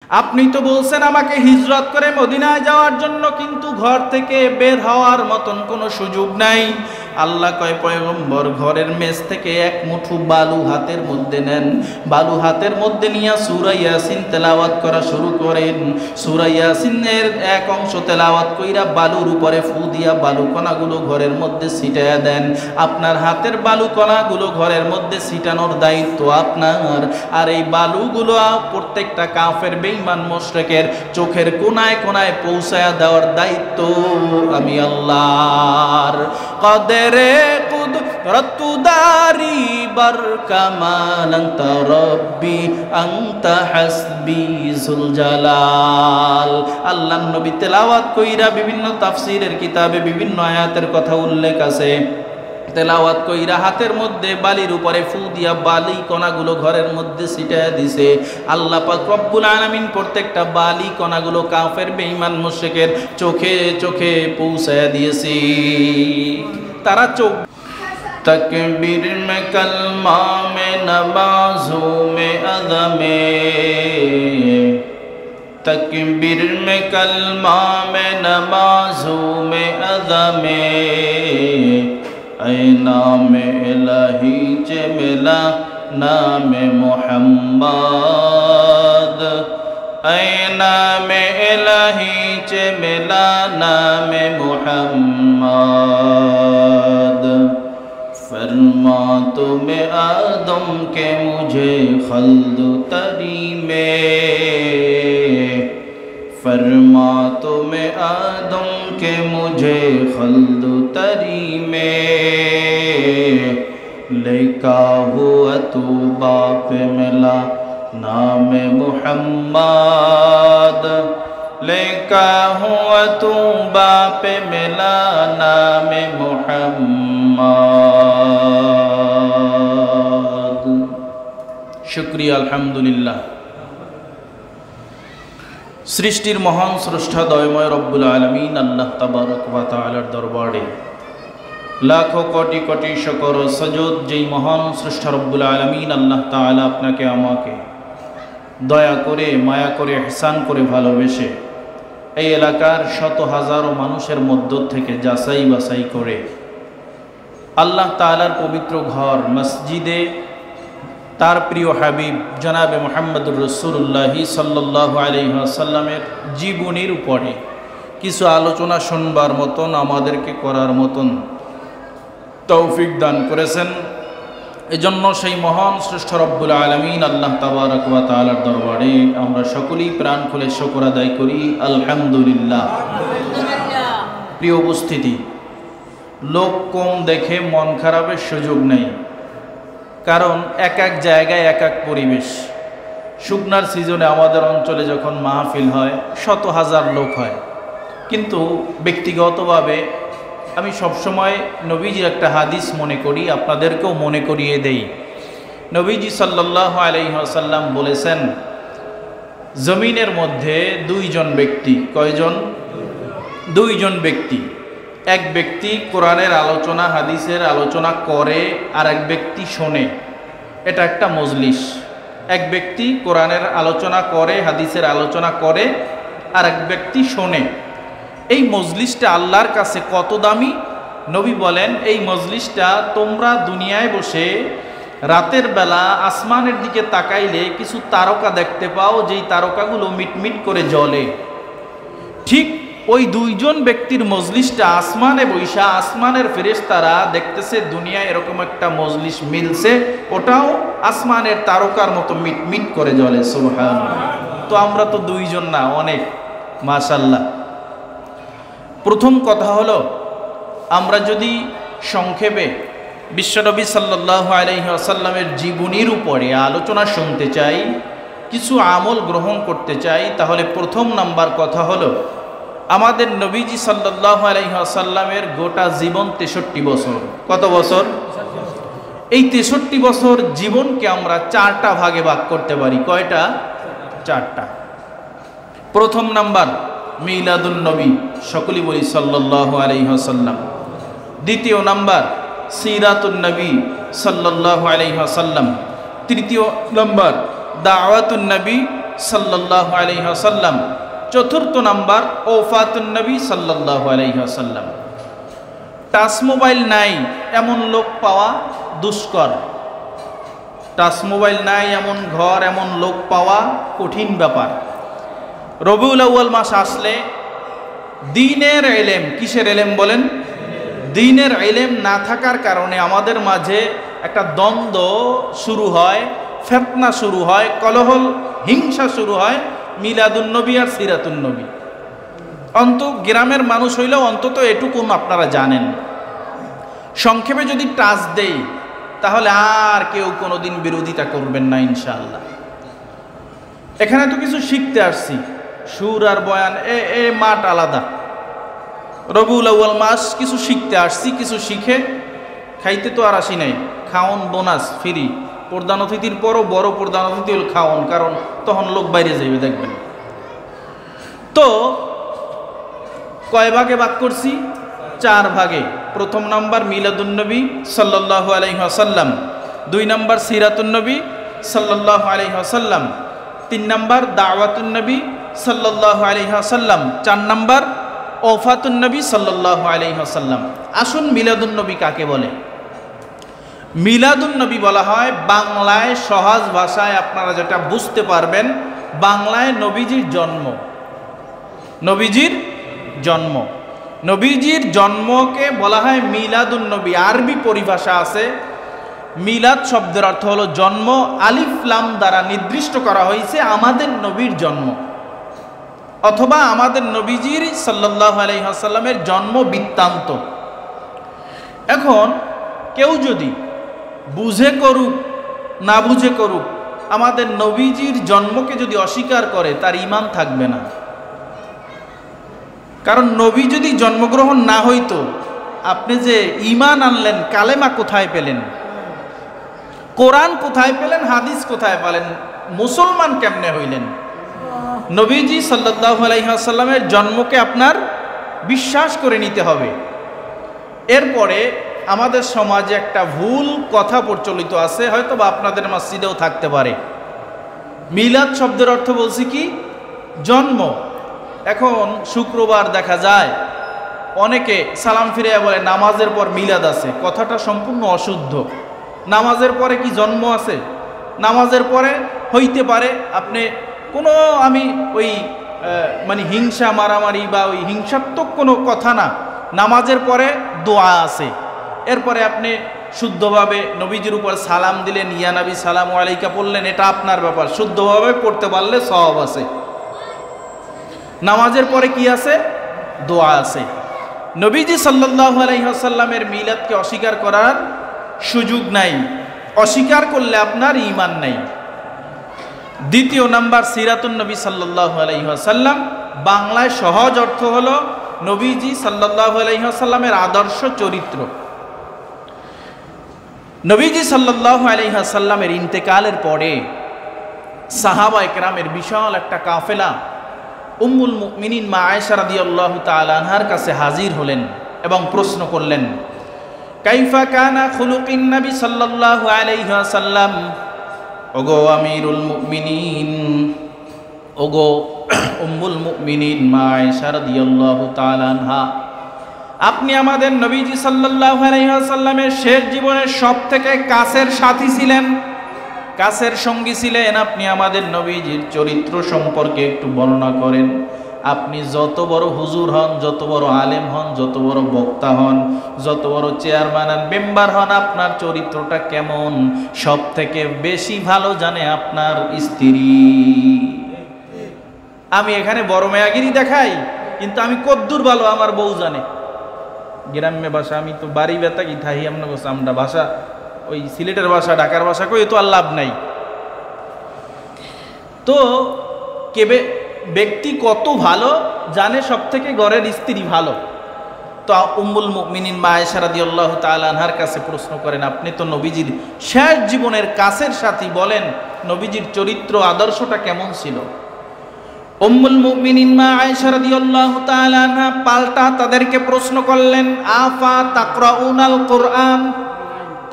আপনি তো বলছেন আমাকে হিজরত করে মদিনায় যাওয়ার জন্য, কিন্তু ঘর থেকে বের হওয়ার মতন কোনো সুযোগ নাই। আল্লাহ কয়, পয়গম্বর ঘরের মেজ থেকে এক মুঠো বালু হাতের মধ্যে নেন, বালু হাতের মধ্যে নিয়ে সূরা ইয়াসিন তেলাওয়াত করা শুরু করেন। সূরা ইয়াসিনের এক অংশ তেলাওয়াত কইরা বালুর উপরে ফু দিয়া বালু কণাগুলো ঘরের মধ্যে ছিটায়া দেন। আপনার হাতের বালু কণাগুলো ঘরের মধ্যে ছিটানোর দায়িত্ব আপনার। আর এই বালুগুলো প্রত্যেকটা কাফের বেঈমান মুশরিকের চোখের কোনায় কোনায় পৌঁছায়া দেওয়ার দায়িত্ব আমি আল্লাহর। কদরে কুদরত দারি বরকামাল আনতা রব্বি আনতা হাসবি যুল জালাল। আল্লাহর নবী তেলাওয়াত কইরা বিভিন্ন তাফসীরের কিতাবে বিভিন্ন আয়াতের কথা উল্লেখ আছে। তেলাওয়াত কইরা হাতের মধ্যে বালির উপরে ফু দিয়া বালি কণাগুলো ঘরের মধ্যে ছিটায়া দিছে। আল্লাহ পাক রব্বুল আলামিন প্রত্যেকটা বালি কণাগুলো কাফের বেঈমান মুশরিকের চোখে চোখে পৌঁছায়া দিয়েছে। তারা চোখ তকবীর মে কলমা মে নমাজো মে আযমে, তকবীর মে কলমা মে নমাজো মে আযমে, ऐ नाम इलाही चे मिला नाम मोहम्मद, ऐ नाम इलाही चे मिला नाम मोहम्मद। फरमा तुम्हें आदम के मुझे खल्द तरी में, फरमा तुम्हें आदम के मुझे खल्द तरी में, लिखा हुआ तू बाप मिला नाम मुहम्मद, लिखा हुआ तू बाप मिला नाम मुहम्मद। शुक्रिया अल्हम्दुलिल्लाह। সৃষ্টির মহান স্রষ্টা দয়াময় রব্বুল আলামিন আল্লাহ তাবারক ওয়া তাআলার দরবারে লাখো কোটি কোটি শুকর ও সুজুদ যেই মহান স্রষ্টা রব্বুল আলামিন আল্লাহ তাআলা আপনাকে আমাকে দয়া করে মায়া করে ইহসান করে ভালোবেসে এই এলাকার শত হাজারো মানুষের মধ্য থেকে যাচাই বাছাই করে আল্লাহ তাআলার পবিত্র ঘর মসজিদে তার প্রিয় হাবিব জনাবে মুহাম্মদুর রাসূলুল্লাহ সাল্লাল্লাহু আলাইহি ওয়াসাল্লামের জীবনীর উপরে কিছু আলোচনা শুনবার মতন আমাদেরকে করার মতন তৌফিক দান করেছেন। এজন্য সেই মহান শ্রেষ্ঠ রব্বুল আলামিন আল্লাহ তাবারক ওয়া তাআলার দরবারে আমরা সকলেই প্রাণ খুলে শুকর আদায় করি আলহামদুলিল্লাহ। প্রিয় উপস্থিতি, লোক কম দেখে মন খারাপের সুযোগ নেই, কারণ এক এক জায়গায় এক এক পরিবেশ। শুকনার সিজনে আমাদের অঞ্চলে যখন মাহফিল হয় শত হাজার লোক হয়, কিন্তু ব্যক্তিগতভাবে আমি সবসময় নবীজির একটা হাদিস মনে করি, আপনাদেরকেও মনে করিয়ে দেই। নবীজি সাল্লাল্লাহু আলাইহি ওয়াসাল্লাম বলেছেন, জমিনের মধ্যে দুইজন ব্যক্তি, কয়জন? দুইজন ব্যক্তি। এক ব্যক্তি কোরআনের আলোচনা হাদিসের আলোচনা করে আর এক ব্যক্তি শোনে, এটা একটা মজলিস। এক ব্যক্তি কোরআনের আলোচনা করে হাদিসের আলোচনা করে আর এক ব্যক্তি শোনে। এই মজলিসটা আল্লাহর কাছে কত দামি? নবী বলেন, এই মজলিসটা তোমরা দুনিয়ায় বসে রাতের বেলা আসমানের দিকে তাকাইলে কিছু তারকা দেখতে পাও, যেই তারকাগুলো মিটমিট করে জ্বলে। ঠিক ওই দুইজন ব্যক্তির মজলিসটা আসমানে বৈশা আসমানের ফেরেশতারা দেখতেছে দুনিয়ায় এরকম একটা মজলিস মিলছে, ওটাও আসমানের তারকার মতো মিটমিট করে জ্বলে। সুবহানাল্লাহ। তো আমরা তো দুইজন না, অনেক, মাশাআল্লাহ। প্রথম কথা হলো, আমরা যদি সংক্ষেপে বিশ্বনবী সাল্লাল্লাহু আলাইহি ওয়াসাল্লামের জীবনীর উপরে আলোচনা শুনতে চাই, কিছু আমল গ্রহণ করতে চাই, তাহলে প্রথম নাম্বার কথা হলো, আমাদের নবীজি সাল্লাল্লাহু আলাইহি ওয়াসাল্লামের গোটা জীবন 63 বছর। কত বছর? এই 63 বছর জীবনকে আমরা 4টা ভাগে ভাগ করতে পারি। কয়টা? 4টা। প্রথম নাম্বার মিলাদুন নবী, সকলেই বলি সাল্লাল্লাহু আলাইহি ওয়াসাল্লাম। দ্বিতীয় নাম্বার সিরাতুন নবী সাল্লাল্লাহু আলাইহি ওয়াসাল্লাম। তৃতীয় নাম্বার দাওয়াতুন নবী সাল্লাল্লাহু আলাইহি ওয়াসাল্লাম। চতুর্থ নাম্বার ওফাতুন নবী সাল্লাল্লাহু আলাইহি ওয়াসাল্লাম। টাচ মোবাইল নাই এমন লোক পাওয়া দুষ্কর। টাচ মোবাইল নাই এমন ঘর, এমন লোক পাওয়া কঠিন ব্যাপার। রবিউল আউয়াল মাস আসলে দ্বীনের ইলম, কিসের ইলম বলেন? দ্বীনের ইলম না থাকার কারণে আমাদের মাঝে একটা দ্বন্দ্ব শুরু হয়, ফিতনা শুরু হয়, কলহল, হিংসা শুরু হয় মিলাদুন নবী আর সিরাতুন নবী। গ্রামের মানুষ হইলেও অন্তত এটুকু আপনারা জানেন। সংক্ষেপে যদি টাচ দেই তাহলে আর কেউ কোনোদিন বিরোধিতা করবেন না ইনশাআল্লাহ। এখানে তো কিছু শিখতে আসছি, সুর আর বয়ান এ মাঠ আলাদা। রবিউল আউয়াল মাস কিছু শিখতে আসছি, কিছু শিখে খাইতে তো আর আসি নাই। খাওন বোনাস ফ্রি, প্রধান অতিথির পরও বড় প্রধান অতিথি হল খাওন, কারণ তখন লোক বাইরে যাইবে দেখবেন। তো কয় ভাগে ভাগ করছি? 4 ভাগে। প্রথম নাম্বার মিলাদুন নবী সাল্লাল্লাহু আলাইহি ওয়াসাল্লাম, 2 নাম্বার সিরাতুন নবী সাল্লাল্লাহু আলাইহি ওয়াসাল্লাম, 3 নাম্বার দাওয়াতুন নবী সাল্লাল্লাহু আলাইহি ওয়াসাল্লাম, 4 নাম্বার ওফাতুন নবী সাল্লাল্লাহু আলাইহি ওয়াসাল্লাম। আসুন মিলাদুন নবী কাকে বলে? মিলাদুন নবী বলা হয় বাংলায় সহজ ভাষায় আপনারা যেটা বুঝতে পারবেন, বাংলায় নবীজির জন্ম। নবীজির জন্ম, নবীজির জন্মকে বলা হয় মিলাদুন নবী। আরবি পরিভাষা আছে, মিলাদ শব্দের অর্থ হলো জন্ম, আলিফ লাম দ্বারা নির্দিষ্ট করা হয়েছে আমাদের নবীর জন্ম, অথবা আমাদের নবীজির সাল্লাল্লাহু আলাইহি ওয়াসাল্লামের জন্ম বৃত্তান্ত। এখন কেউ যদি বুঝে করুক না বুঝে করুক, আমাদের নবীজির জন্মকে যদি অস্বীকার করে তার ঈমান থাকবে না। কারণ নবী যদি জন্মগ্রহণ না হইতো, আপনি যে ঈমান আনলেন, কালেমা কোথায় পেলেন? কোরআন কোথায় পেলেন? হাদিস কোথায় পেলেন? মুসলমান কেমনে হইলেন? নবীজি সাল্লাল্লাহু আলাইহি ওয়াসাল্লামের জন্মকে আপনার বিশ্বাস করে নিতে হবে। এরপরে আমাদের সমাজে একটা ভুল কথা প্রচলিত আছে, হয়তো বা আপনাদের মসজিদেও থাকতে পারে। মিলাদ শব্দের অর্থ বলছি কি? জন্ম। এখন শুক্রবার দেখা যায় অনেকে সালাম ফিরিয়ে বলে নামাজের পর মিলাদ আছে। কথাটা সম্পূর্ণ অশুদ্ধ। নামাজের পরে কি জন্ম আছে? নামাজের পরে হইতে পারে আপনি কোনো, আমি ওই মানে হিংসা মারামারি বা ওই হিংসাত্মক কোনো কথা না। নামাজের পরে দোয়া আছে, এরপরে আপনি শুদ্ধভাবে নবীজির উপর সালাম দিলেন, ইয়া নবী সালামু আলাইকা পড়লেন, এটা আপনার ব্যাপার। শুদ্ধভাবে পড়তে পারলে সওয়াব আছে। নামাজের পরে কি আছে? দোয়া আছে। নবীজি সাল্লাল্লাহু আলাইহি ওয়াসাল্লামের মিলাদকে অস্বীকার করার সুযোগ নাই। অস্বীকার করলে আপনার ঈমান নাই। দ্বিতীয় নাম্বার সিরাতুন নবী সাল্লাল্লাহু আলাইহি ওয়াসাল্লাম। বাংলায় সহজ অর্থ হলো নবীজি সাল্লাল্লাহু আলাইহি ওয়াসাল্লামের আদর্শ চরিত্র। নবীজি সাল্লাল্লাহু আলাইহি ওয়াসাল্লামের ইন্তেকালের পরে সাহাবায়ে কেরামের বিশাল একটা কাফেলা উম্মুল মুমিনিন মা আয়েশা রাদিয়াল্লাহু তাআলা আনহার কাছে হাজির হলেন এবং প্রশ্ন করলেন, কাইফা কানা খুলুকিন নবী সাল্লাল্লাহু আলাইহি ওয়াসাল্লাম। ওগো আমিরুল মুমিনিন, ওগো উম্মুল মুমিনিন মা আয়েশা রাদিয়াল্লাহু তাআলা আনহা, আপনি আমাদের নবীজি সাল্লাল্লাহু আলাইহি ওয়াসাল্লামের শেষ জীবনের সবথেকে কাছের সাথী ছিলেন, কাছের সঙ্গী ছিলেন। আপনি আমাদের নবীজির চরিত্র সম্পর্কে একটু বর্ণনা করেন। আপনি যত বড় হুজুর হন, যত বড় আলেম হন, যত বড় বক্তা হন, যত বড় চেয়ারম্যান আর মেম্বার হন, আপনার চরিত্রটা কেমন সব থেকে বেশি ভালো জানে আপনার স্ত্রী। আমি এখানে বড় মেয়াগিরি দেখাই, কিন্তু আমি কদ্দুর ভালো আমার বউ জানে। গ্রাম্য ভাষা, আমি তো বাড়ি বেতা কি থাই আমরা আমরা ভাষা, ওই সিলেটের ভাষা ঢাকার ভাষা কই তো আর লাভ নাই। তো কেবে ব্যক্তি কত ভালো জানে সব থেকে ঘরের স্ত্রী ভালো। তো উম্মুল মুমিনিন মা আয়েশা রাদিয়াল্লাহু তাআলা আনহার কাছে প্রশ্ন করেন, আপনি তো নবীজির শেষ জীবনের কাছের সাথী, বলেন নবীজির চরিত্র আদর্শটা কেমন ছিল? উম্মুল মুমিনিন মা আয়েশা রাদিয়াল্লাহু তাআলা আনহা পাল্টা তাদেরকে প্রশ্ন করলেন, আফা তাকরাউনাল কোরআন,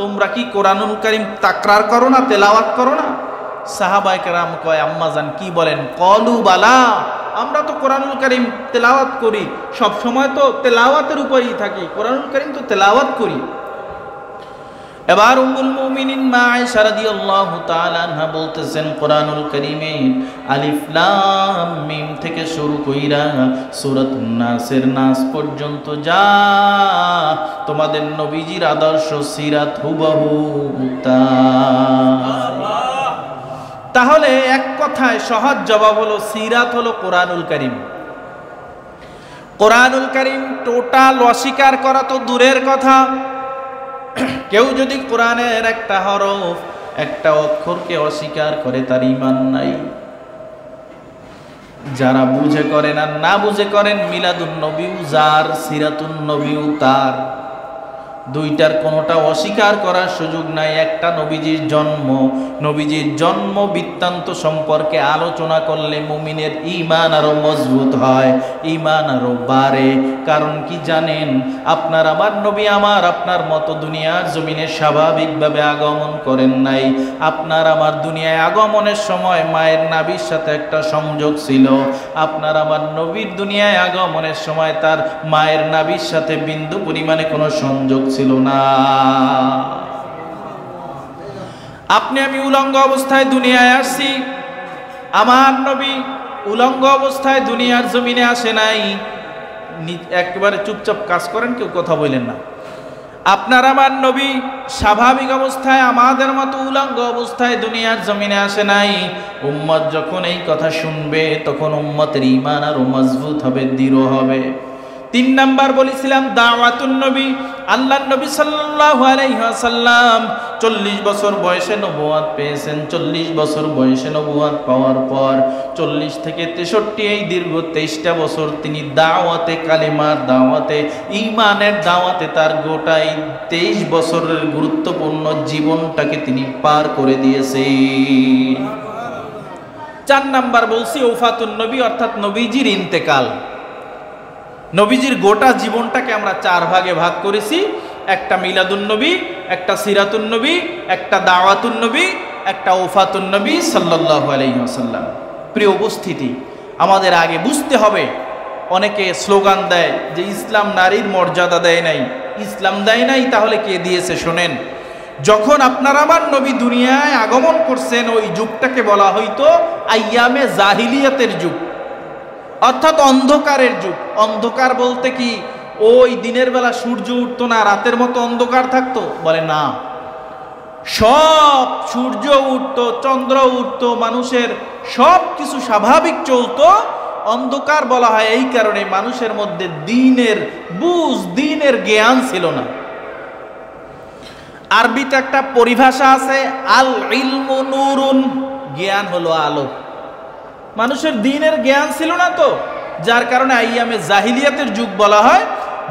তোমরা কি কোরআনুল কারীম তাকরার করো না, তেলাওয়াত করো না? সাহাবায়ে কেরাম কয় আম্মাজান কি বলেন? কলু বালা, আমরা তো কোরআনুল কারীম তেলাওয়াত করি, সব সময় তো তেলাওয়াতের উপরেই থাকি, কোরআনুল কারীম তো তেলাওয়াত করি। এবার উম্মুল মুমিনিন মা আয়েশা রাদিয়াল্লাহু তাআলা আনহা বলতেছেন কোরআনুল কারীমে আলিফ লাম মিম থেকে শুরু কইরা সূরাতুন নাসের নাস পর্যন্ত যা তোমাদের নবীজির আদর্শ সিরাত হুবহু তাহলে এক কথায় সহজ জবাব হলো সিরাত হলো কোরআনুল কারীম। কোরআনুল কারীম টোটাল অস্বীকার করা তো দূরের কথা, কেউ যদি কোরআনের একটা হরফ একটা অক্ষরকে অস্বীকার করে তার ঈমান নাই। যারা বুঝে করেন আর না বুঝে করেন, মিলাদুন নবীও যার, সিরাতুন নবীও তার, দুইটার কোনোটা অস্বীকার করার সুযোগ নাই। একটা নবীজির জন্ম বৃত্তান্ত সম্পর্কে আলোচনা করলে মুমিনের ঈমান আরো মজবুত হয়, ঈমান আরো বাড়ে। কারণ কি জানেন? আপনার আমার নবী আপনার মতো দুনিয়ার জমিনে স্বাভাবিকভাবে আগমন করেন নাই। আপনার আমার দুনিয়ায় আগমনের সময় মায়ের নাভির সাথে একটা সংযোগ ছিল। আপনার আমার নবীর দুনিয়ায় আগমনের সময় তার মায়ের নাভির সাথে বিন্দু পরিমাণে কোনো সংযোগ ছিল না। আপনি আমি উলঙ্গ অবস্থায় দুনিয়ায় আসছি, আমার নবী উলঙ্গ অবস্থায় দুনিয়ার জমিনে আসে নাই। একেবারে চুপচাপ কাজ করেন, কেউ কথা বলেন না। আপনার আমার নবী স্বাভাবিক অবস্থায় আমাদের মতো উলঙ্গ অবস্থায় দুনিয়ার জমিনে আসে নাই। উম্মত যখন এই কথা শুনবে তখন উম্মতের ঈমান আরো মজবুত হবে, দৃঢ় হবে। 3 নাম্বার বলেছিলাম দাওয়াতুন নবী। আল্লাহর নবী সাল্লাল্লাহু আলাইহি ওয়াসাল্লাম 40 বছর বয়সে নবুয়ত পেয়েছেন। 40 বছর বয়সে নবুয়ত পাওয়ার পর 40 থেকে 63 এই দীর্ঘ 23টা বছর তিনি দাওয়াতে কালিমার দাওয়াতে, ঈমানের দাওয়াতে তার গোটাই 23 বছরের গুরুত্বপূর্ণ জীবনটাকে তিনি পার করে দিয়েছেন। 4 নাম্বার বলছি ওফাতুন নবী, অর্থাৎ নবীজির ইন্তেকাল। নবীজির গোটা জীবনটাকে আমরা 4 ভাগে ভাগ করেছি। একটা মিলাদুন নবী, একটা সিরাতুন নবী, একটা দাওয়াতুন নবী, একটা ওফাতুন নবী সাল্লাল্লাহু আলাইহি ওয়াসাল্লাম। প্রিয় উপস্থিতি, আমাদের আগে বুঝতে হবে, অনেকে স্লোগান দেয় যে ইসলাম নারীর মর্যাদা দেয় নাই। ইসলাম দেয় নাই, তাহলে কে দিয়েছে? শোনেন, যখন আপনার আমার নবী দুনিয়ায় আগমন করছেন ওই যুগটাকে বলা হইতো আইয়ামে জাহিলিয়াতের যুগ, অর্থাৎ অন্ধকারের যুগ। অন্ধকার বলতে কি ওই দিনের বেলা সূর্য উঠতো না, রাতের মতো অন্ধকার থাকতো? বলে না, সব সূর্য উঠতো, চন্দ্র উঠতো, মানুষের সব কিছু স্বাভাবিক চলতো। অন্ধকার বলা হয় এই কারণে মানুষের মধ্যে দ্বীনের বুঝ, দ্বীনের জ্ঞান ছিল না। আরবিতে একটা পরিভাষা আছে, আল ইলমু নূরুন, জ্ঞান হলো আলো। মানুষের দ্বীনের জ্ঞান ছিল না, তো যার কারণে আইয়ামে জাহিলিয়াতের যুগ বলা হয়।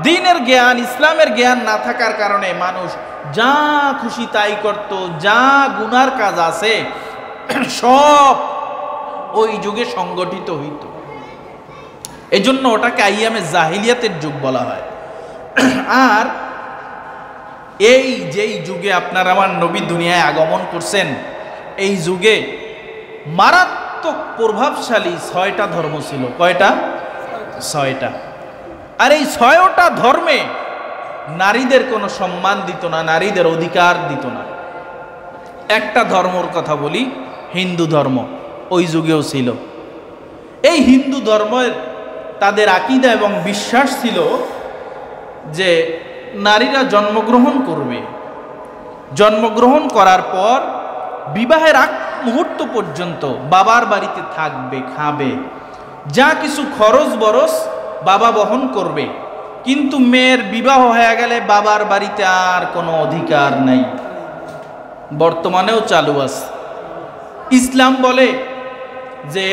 দ্বীনের জ্ঞান, ইসলামের জ্ঞান না থাকার কারণে মানুষ যা খুশি তাই করত, যা গুনার কাজ আছে সব ওই যুগে সংগঠিত হইত। এজন্য ওটাকে আইয়ামে জাহিলিয়াতের যুগ বলা হয়। আর এই যেই যুগে আপনার আমার নবী দুনিয়ায় আগমন করছেন, এই যুগে মারাত্মক প্রভাবশালী 6টা ধর্ম ছিল। কয়টা? 6টা। আর এই 6টা ধর্মে নারীদের কোনো সম্মান দিত না, নারীদের অধিকার দিত না। একটা ধর্মর কথা বলি, হিন্দু ধর্ম। ওই যুগেও ছিল। এই হিন্দু ধর্মের তাদের আকীদা এবং বিশ্বাস ছিল যে নারীরা জন্মগ্রহণ করবে, জন্মগ্রহণ করার পর বিবাহের আগ মুহূর্ত পর্যন্ত বাবার বাড়িতে থাকবে, খাবে, যা কিছু খরচ বরচ বাবা বহন করবে। কিন্তু মেয়ের বিবাহ হয়ে গেলে বাবার বাড়িতে আর কোনো অধিকার নাই। বর্তমানেও চালু আছে। ইসলাম বলে যে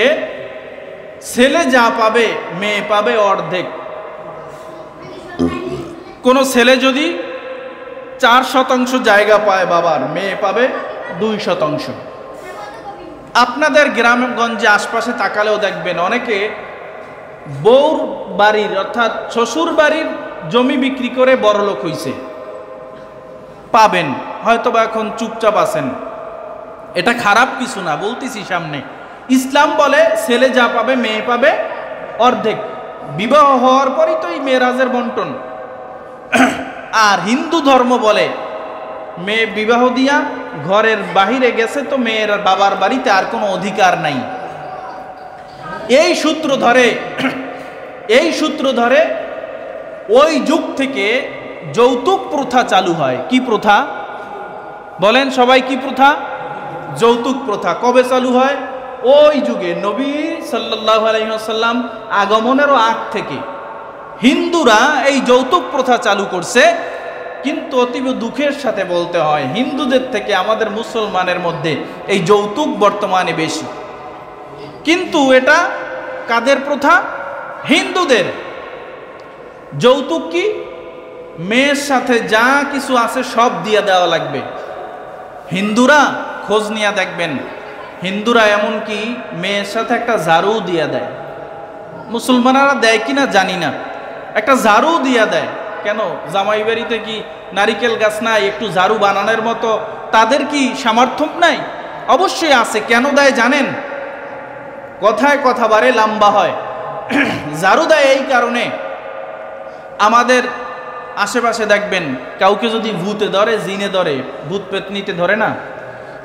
ছেলে যা পাবে মেয়ে পাবে অর্ধেক। কোন ছেলে যদি 4% জায়গা পায় বাবার, মেয়ে পাবে 2%। আপনাদের গ্রামগঞ্জে আশপাশে তাকালেও দেখবেন অনেকে বউর বাড়ির অর্থাৎ শ্বশুর বাড়ির জমি বিক্রি করে বড়লোক হইছে, পাবেন। হয়তোবা এখন চুপচাপ আছেন, এটা খারাপ কিছু না, বলতেছি সামনে। ইসলাম বলে ছেলে যা পাবে মেয়ে পাবে অর্ধেক, বিবাহ হওয়ার পরই তো এই মেরাজের বন্টন। আর হিন্দু ধর্ম বলে মেয়ে বিবাহ দিয়া ঘরের বাহিরে গেছে তো মেয়ের বাবার বাড়িতে আর কোনো অধিকার নাই। এই সূত্র ধরে ওই যুগ থেকে যৌতুক প্রথা চালু হয়। কি প্রথা বলেন সবাই? কি প্রথা? যৌতুক প্রথা। কবে চালু হয়? ওই যুগে নবী সাল্লাল্লাহু আলাইহি ওয়াসাল্লাম আগমনেরও আগ থেকে হিন্দুরা এই যৌতুক প্রথা চালু করছে। কিন্তু অতীব দুঃখের সাথে বলতে হয়, হিন্দুদের থেকে আমাদের মুসলমানের মধ্যে এই যৌতুক বর্তমানে বেশি। কিন্তু এটা কাদের প্রথা? হিন্দুদের। যৌতুক কি? মেয়ের সাথে যা কিছু আছে সব দিয়ে দেওয়া লাগবে। হিন্দুরা খোঁজ নিয়ে দেখবেন, হিন্দুরা এমনকি মেয়ের সাথে একটা ঝাড়ু দিয়ে দেয়। মুসলমানরা দেয় কিনা জানি না, একটা ঝাড়ু দিয়ে দেয়। কেন? জামাই বাড়িতে কি নারিকেল গাছ নাই? একটু ঝাড়ু বানানোর মতো তাদের কি সামর্থ্য নাই? অবশ্যই আছে। কেন দেয় জানেন? কথায় কথা বারে লম্বা হয়। ঝাড়ু দেয় এই কারণে, আমাদের আশেপাশে দেখবেন কাউকে যদি ভূতে ধরে, জিনে ধরে, ভূত পেতনিতে ধরে না,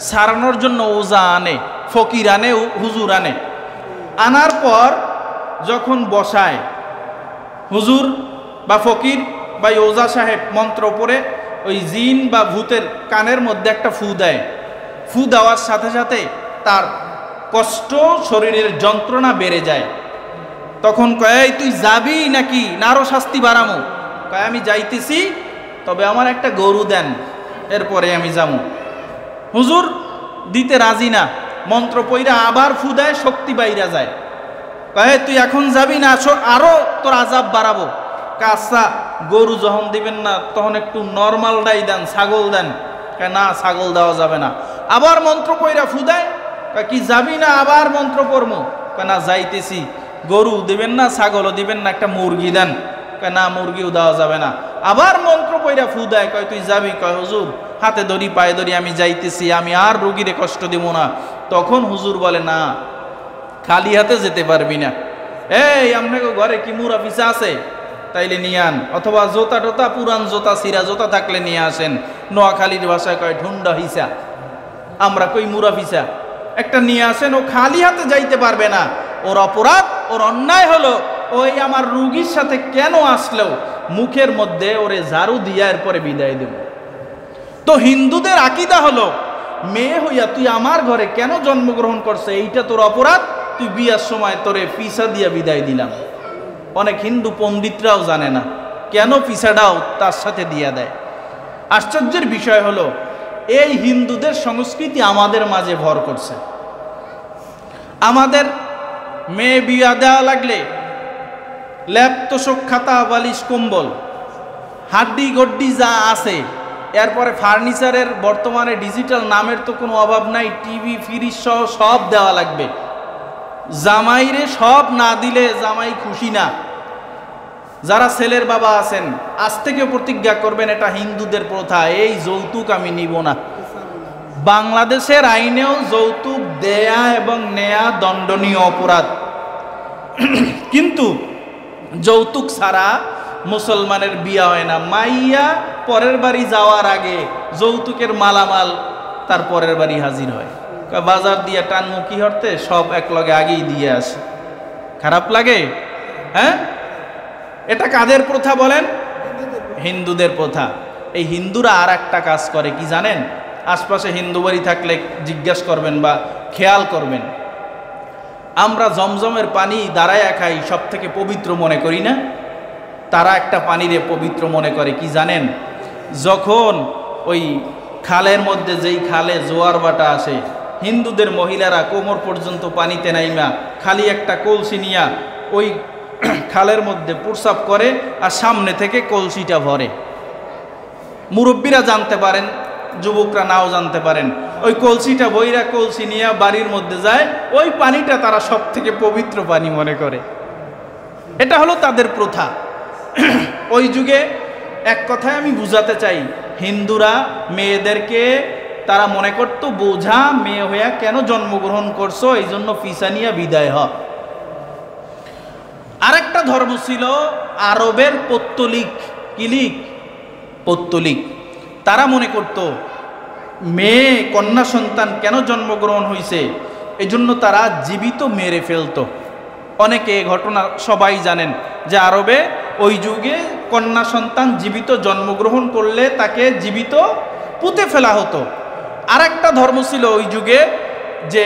সারানোর জন্য ওজা আনে, ফকির আনে, হুজুর আনে। আনার পর যখন বসায় হুজুর বা ফকির বা ওজা সাহেব মন্ত্র পড়ে ওই জিন বা ভূতের কানের মধ্যে একটা ফু দেয়। ফু দেওয়ার সাথে সাথে তার কষ্ট, শরীরের যন্ত্রণা বেড়ে যায়। তখন কয়, তুই যাবি নাকি না আরো শাস্তি বাড়ামো? কয়, আমি যাইতেছি, তবে আমার একটা গরু দেন, এরপরে আমি যাবো। হুজুর দিতে রাজি না, মন্ত্র পইরা আবার ফু দেয়, শক্তি বাইরা যায়। কয়, তুই এখন যাবি না, আরো তোর আজাব বাড়াবো। কাঁচা গরু যখন দিবেন না তখন একটু নর্মালটাই দেন, ছাগল দেন। না, ছাগল দেওয়া যাবে না। আবার মন্ত্র পইরা ফু দেয়। কি যাবি না? আবার মন্ত্র পড়মো। না, যাইতেছি। গরু দিবেন না, ছাগলও দিবেন না, একটা মুরগি দেন। না, মুরগিও দেওয়া যাবে না। আবার মন্ত্র পইরা ফু দেয়। কয়, তুই যাবি? কয়, হুজুর হাতে ধরি পায়ে ধরি আমি যাইতেছি, আমি আর রুগীরে কষ্ট দিব না। তখন হুজুর বলে, না, খালি হাতে যেতে পারবি না। এই আপনাকে ঘরে কি মুরা পিসা আছে? তাইলে নিয়ে আন, অথবা জোতা টোতা, পুরান জোতা, সিরা জোতা থাকলে নিয়ে আসেন। নোয়াখালীর ভাষায় কয় ঢুন্ডা হিসা, আমরা কই মুরা পিসা। একটা নিয়ে আসেন। ও খালি হাতে যাইতে পারবে না। ওর অপরাধ, ওর অন্যায় হলো ওই আমার রুগীর সাথে কেন আসলেও মুখের মধ্যে ওরে ঝাড়ু দিয়া এরপরে বিদায় দেব। তো হিন্দুদের আকীদা হলো, মেয়ে হইয়া তুই আমার ঘরে কেন জন্মগ্রহণ করছে, এইটা তোর অপরাধ, তুই বিয়ার সময় তোরে পিসা দিয়া বিদায় দিলাম। অনেক হিন্দু পণ্ডিতরাও জানে না কেন পিসাটাও তার সাথে দিয়া দেয়। আশ্চর্যের বিষয় হলো এই হিন্দুদের সংস্কৃতি আমাদের মাঝে ভর করছে। আমাদের মেয়ে বিয়া দেওয়া লাগলে ল্যাপ, তোষক, খাতা, বালিশ, কম্বল, হাড্ডি গড্ডি যা আছে, এরপরে ফার্নিচারের বর্তমানে ডিজিটাল নামের তো কোনো অভাব নাই, টিভি, ফ্রিজ সহ সব দেওয়া লাগবে। জামাইরে সব না দিলে জামাই খুশি না। যারা ছেলের বাবা আছেন আজ থেকে প্রতিজ্ঞা করবেন, এটা হিন্দুদের প্রথা, এই যৌতুক আমি নিব না। বাংলাদেশের আইনেও যৌতুক দেয়া এবং নেয়া দণ্ডনীয় অপরাধ। কিন্তু যৌতুক ছাড়া মুসলমানের বিয়া হয় না। মাইয়া পরের বাড়ি যাওয়ার আগে যৌতুকের মালামাল তার পরের বাড়ি হাজির হয়। বাজার দিয়ে টানমুখী হরতে সব এক লগে আগেই দিয়ে আসে। খারাপ লাগে? হ্যাঁ, এটা কাদের প্রথা বলেন? হিন্দুদের প্রথা। এই হিন্দুরা আর একটা কাজ করে কি জানেন? আশপাশে হিন্দু বাড়ি থাকলে জিজ্ঞাসা করবেন বা খেয়াল করবেন, আমরা জমজমের পানি দাঁড়ায়া খাই, সব থেকে পবিত্র মনে করি না? তারা একটা পানিরে পবিত্র মনে করে কি জানেন? যখন ওই খালের মধ্যে, যেই খালে জোয়ার বাটা আসে, হিন্দুদের মহিলারা কোমর পর্যন্ত পানিতে নাইমা খালি একটা কলসি নিয়া ওই খালের মধ্যে প্রসাব করে আর সামনে থেকে কলসিটা ভরে। মুরব্বীরা জানতে পারেন, যুবকরা নাও জানতে পারেন। ওই কলসিটা বইরা কলসি নিয়ে বাড়ির মধ্যে যায়, ওই পানিটা তারা সব থেকে পবিত্র পানি মনে করে। এটা হলো তাদের প্রথা। ওই যুগে এক কথায় আমি বুঝাতে চাই, হিন্দুরা মেয়েদেরকে তারা মনে করত বোঝা মেয়ে হইয়া কেন জন্মগ্রহণ করছো, এই জন্য ফিসা নিয়ে বিদায় হ। আরেকটা ধর্ম ছিল আরবের পৌত্তলিক, কিলিক পৌত্তলিক। তারা মনে করত মেয়ে কন্যা সন্তান কেন জন্মগ্রহণ হয়েছে, এই জন্য তারা জীবিত মেরে ফেলতো। অনেকে ঘটনা সবাই জানেন যে আরবে ওই যুগে কন্যা সন্তান জীবিত জন্মগ্রহণ করলে তাকে জীবিত পুঁতে ফেলা হতো। আর একটা ধর্ম ছিল ওই যুগে যে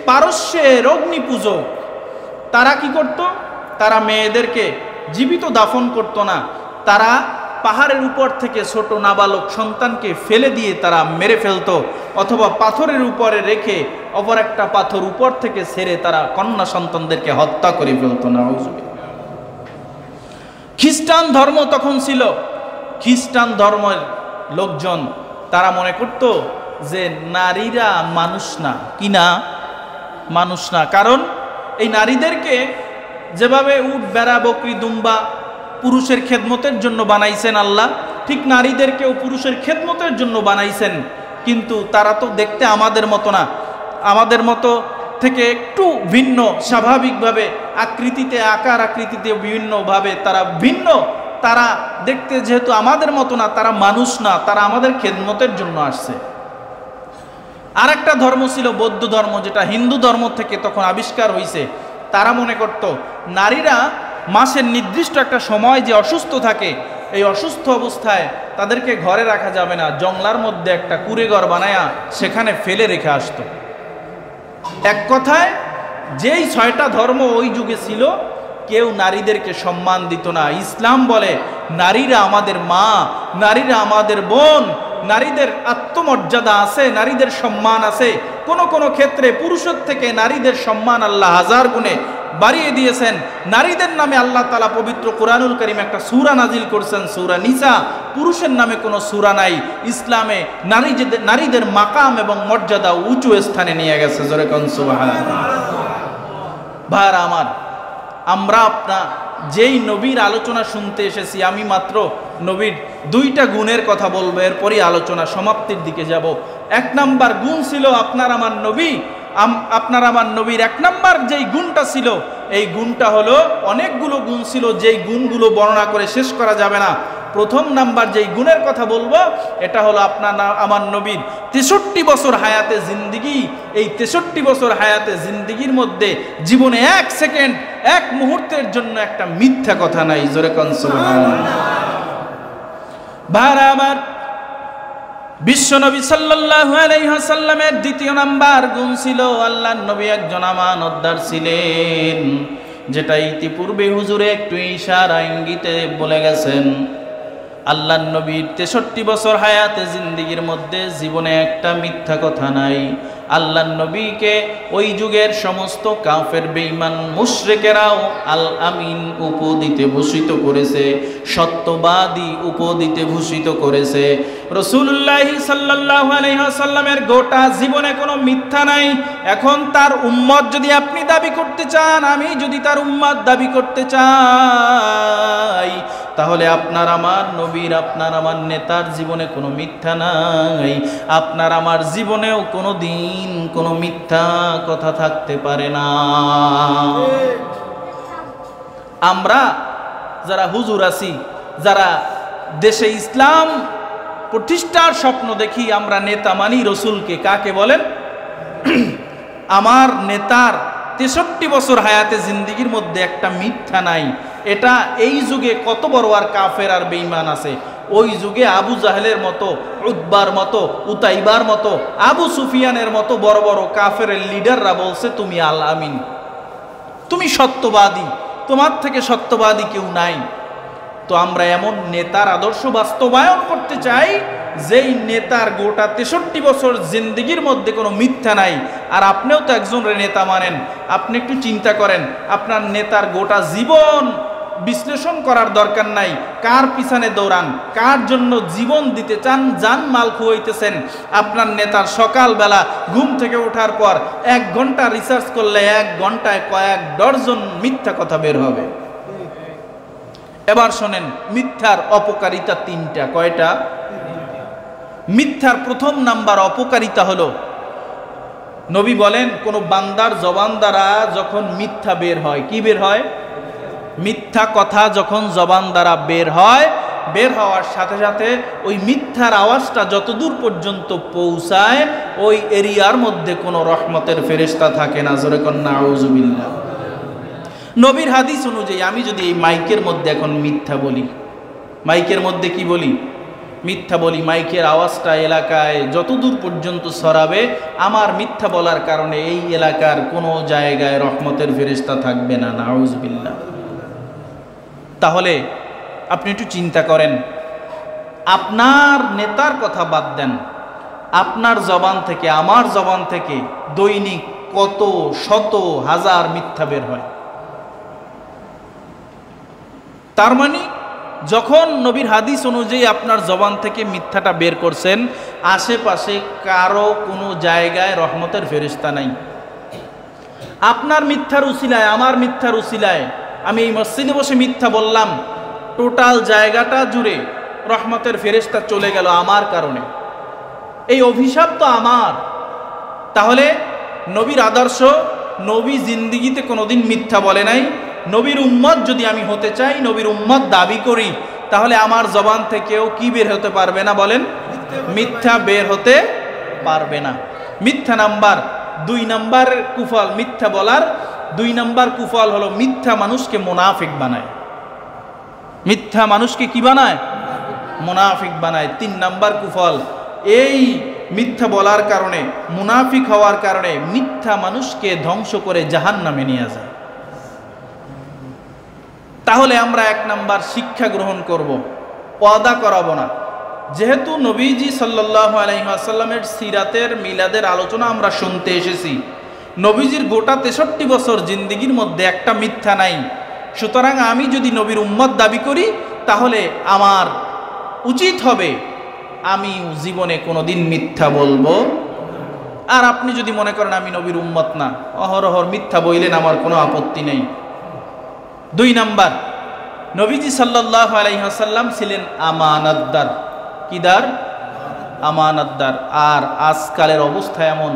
পারস্যের অগ্নি পূজক। তারা কি করত, তারা মেয়েদেরকে জীবিত দাফন করত না, তারা পাহাড়ের উপর থেকে ছোট নাবালক সন্তানকে ফেলে দিয়ে তারা মেরে ফেলতো, অথবা পাথরের উপরে রেখে অপর একটা পাথর উপর থেকে ছেড়ে তারা কন্যা সন্তানদেরকে হত্যা করে ফেলতো না। খ্রিস্টান ধর্ম তখন ছিল। খ্রিস্টান ধর্মের লোকজন তারা মনে করত যে নারীরা মানুষ না, কি না, মানুষ না। কারণ এই নারীদেরকে যেভাবে উট, বেড়া, বকরি, দুম্বা পুরুষের খেদমতের জন্য বানাইছেন আল্লাহ, ঠিক নারীদেরকেও পুরুষের খেদমতের জন্য বানাইছেন। কিন্তু তারা তো দেখতে আমাদের মতো না, আমাদের মতো থেকে একটু ভিন্ন, স্বাভাবিকভাবে আকৃতিতে, আকার আকৃতিতে বিভিন্নভাবে তারা ভিন্ন। তারা দেখতে যেহেতু আমাদের মতো না, তারা মানুষ না, তারা আমাদের খেদমতের জন্য আসছে। আর একটা ধর্ম ছিল বৌদ্ধ ধর্ম, যেটা হিন্দু ধর্ম থেকে তখন আবিষ্কার হয়েছে। তারা মনে করত নারীরা মাসের নির্দিষ্ট একটা সময় যে অসুস্থ থাকে, এই অসুস্থ অবস্থায় তাদেরকে ঘরে রাখা যাবে না, জংলার মধ্যে একটা কুঁড়ে ঘর বানায়া সেখানে ফেলে রেখে আসতো। এক কথায় যেই 6টা ধর্ম ওই যুগে ছিল, কেউ নারীদেরকে সম্মান দিত না। ইসলাম বলে নারীরা আমাদের মা, নারীরা আমাদের বোন, নারীদের আত্মমর্যাদা আছে, নারীদের সম্মান আছে। কোন কোন ক্ষেত্রে পুরুষের থেকে নারীদের সম্মান আল্লাহ 1000 গুণে বাড়িয়ে দিয়েছেন। নারীদের নামে আল্লাহ তাআলা পবিত্র কোরআনুল কারীম একটা সূরা নাজিল করছেন, সূরা নিসা। পুরুষের নামে কোনো সূরা নাই। ইসলামে নারীদের মাকাম এবং মর্যাদা উঁচু স্থানে নিয়ে গেছে। জোরে কোন সুবহানাল্লাহ। ভাইরা আমার, আমরা যেই নবীর আলোচনা শুনতে এসেছি, আমি মাত্র নবীর 2টা গুণের কথা বলবো, এরপরই আলোচনা সমাপ্তির দিকে যাব। 1 নাম্বার গুণ ছিল আপনার আমার নবী, আপনার আমার নবীর 1 নাম্বার যেই গুণটা ছিল, এই গুণটা হলো, অনেকগুলো গুণ ছিল যেই গুণগুলো বর্ণনা করে শেষ করা যাবে না। প্রথম নাম্বার যেই গুণের কথা বলবো, এটা হলো আপনার আমার নবীর 63 বছর হায়াতে জিন্দিগি। এই 63 বছর হায়াতে জিন্দিগির মধ্যে জীবনে 1 সেকেন্ড, 1 মুহূর্তের জন্য একটা মিথ্যা কথা নাই। জোরে কোন সুবহানাল্লাহ। ভাইরা আমার, বিশ্বনবী সাল্লাল্লাহু আলাইহি ওয়াসাল্লামের 2য় নাম্বার গুণ ছিল, আল্লাহর নবী একজন আমানতদার ছিলেন, যেটা ইতিপূর্বে হুজুরে একটু ইশারা ইঙ্গিতে বলে গেছেন। আল্লাহর নবীর 63 বছর হায়াতে জিন্দিগির মধ্যে জীবনে একটা মিথ্যা কথা নাই। আল্লাহর নবীকে ওই যুগের সমস্ত কাফের বেঈমান মুশরিকেরাও আল আমিন উপাধিতে ভূষিত করেছে, সত্যবাদী উপাধিতে ভূষিত করেছে। রাসূলুল্লাহ সাল্লাল্লাহু আলাইহি ওয়াসাল্লামের গোটা জীবনে কোনো মিথ্যা নাই। এখন তার উম্মত যদি আপনি দাবি করতে চান, আমি যদি তার উম্মত দাবি করতে চাই, তাহলে আপনার আমার নবীর, আপনার আমার নেতার জীবনে কোনো মিথ্যা নাই। আপনার আমার জীবনেও কোনো দিন কোনো মিথ্যা কথা থাকতে পারে না। আমরা যারা হুজুর আছি, যারা দেশে ইসলাম প্রতিষ্ঠার স্বপ্ন দেখি, আমরা নেতা মানি রসুলকে। কাকে বলেন? আমার নেতার 63 বছর হায়াতে জিন্দিগির মধ্যে একটা মিথ্যা নাই। এটা এই যুগে কত বড় আর কাফের আর বেঈমান আছে। ওই যুগে আবু জাহেলের মতো, উতবার মতো, উতাইবার মতো, আবু সুফিয়ানের মতো বড় বড় কাফেরের লিডাররা বলছে তুমি আল আমিন, তুমি সত্যবাদী, তোমার থেকে সত্যবাদী কেউ নাই। তো আমরা এমন নেতার আদর্শ বাস্তবায়ন করতে চাই যেই নেতার গোটা 63 বছর জিন্দিগির মধ্যে কোনো মিথ্যা নাই। আর আপনিও তো একজন নেতা মানেন, আপনি একটু চিন্তা করেন, আপনার নেতার গোটা জীবন বিশ্লেষণ করার দরকার নাই। কার পিছনে দৌড়ান, কার জন্য জীবন দিতে চান, জান মাল খুয়াইতেছেন। আপনার নেতার সকালবেলা ঘুম থেকে ওঠার পর 1 ঘন্টা রিসার্চ করলে 1 ঘন্টায় কয়েক ডজন মিথ্যা কথা বের হবে। এবার শোনেন, মিথ্যার অপকারিতা 3টা। কয়টা? মিথ্যার প্রথম নাম্বার অপকারিতা হলো, নবী বলেন কোন বান্দার জবান দ্বারা যখন মিথ্যা বের হয়, কি বের হয়? মিথ্যা কথা যখন জবান দ্বারা বের হয়, বের হওয়ার সাথে সাথে ওই মিথ্যার আওয়াজটা যতদূর পর্যন্ত পৌঁছায় ওই এরিয়ার মধ্যে কোনো রহমতের ফেরেশতা থাকে না। জোরে কোন নাউজুবিল্লাহ। নবীর হাদিস অনুযায়ী আমি যদি এই মাইকের মধ্যে এখন মিথ্যা বলি, মাইকের মধ্যে কি বলি? মিথ্যা বলি, মাইকের আওয়াজটা এলাকায় যতদূর পর্যন্ত ছড়াবে, আমার মিথ্যা বলার কারণে এই এলাকার কোনো জায়গায় রহমতের ফেরেশতা থাকবে না। নাউজুবিল্লাহ। তাহলে আপনি একটু চিন্তা করেন, আপনার নেতার কথা বাদ দেন, আপনার জবান থেকে, আমার জবান থেকে দৈনিক কত শত হাজার মিথ্যা বের হয়। তার মানে যখন নবীর হাদিস অনুযায়ী আপনার জবান থেকে মিথ্যাটা বের করছেন, আশেপাশে কারো কোনো জায়গায় রহমতের ফেরেশতা নাই। আপনার মিথ্যার উসিলায়, আমার মিথ্যার উসিলায়, আমি এই মসজিদে বসে মিথ্যা বললাম, টোটাল জায়গাটা জুড়ে রহমতের ফেরেশতা চলে গেল আমার কারণে। এই অভিশাপ তো আমার। তাহলে নবীর আদর্শ, নবী জিন্দিগিতে কোনোদিন মিথ্যা বলে নাই। নবীর উম্মত যদি আমি হতে চাই, নবীর উম্মত দাবি করি, তাহলে আমার জবান থেকেও কি বের হতে পারবে না? বলেন, মিথ্যা বের হতে পারবে না। মিথ্যা নাম্বার 2 নাম্বার কুফল, মিথ্যা বলার 2 নাম্বার কুফল হলো মিথ্যা মানুষকে মুনাফিক বানায়। মিথ্যা মানুষকে কি বানায়? মুনাফিক বানায়। 3 নাম্বার কুফল, এই মিথ্যা বলার কারণে, মুনাফিক হওয়ার কারণে মিথ্যা মানুষকে ধ্বংস করে জাহান্নামে নিয়ে যায়। তাহলে আমরা 1 নাম্বার শিক্ষা গ্রহণ করব, পর্দা করাবো না। যেহেতু নবীজি সাল্লাল্লাহু আলাইহি ওয়াসাল্লামের সিরাতের মিলাদের আলোচনা আমরা শুনতে এসেছি, নবীজির গোটা 63 বছর জিন্দেগির মধ্যে একটা মিথ্যা নাই। সুতরাং আমি যদি নবীর উম্মত দাবি করি, তাহলে আমার উচিত হবে আমি জীবনে কোনোদিন মিথ্যা বলবো। আর আপনি যদি মনে করেন আমি নবীর উম্মত না, অহরহর মিথ্যা বইলেন, আমার কোনো আপত্তি নেই। 2 নাম্বার, নবীজি সাল্লাল্লাহু আলাইহি ওয়াসাল্লাম ছিলেন আমানতদার। কিদার? আমানতদার। আর আজকালের অবস্থা এমন,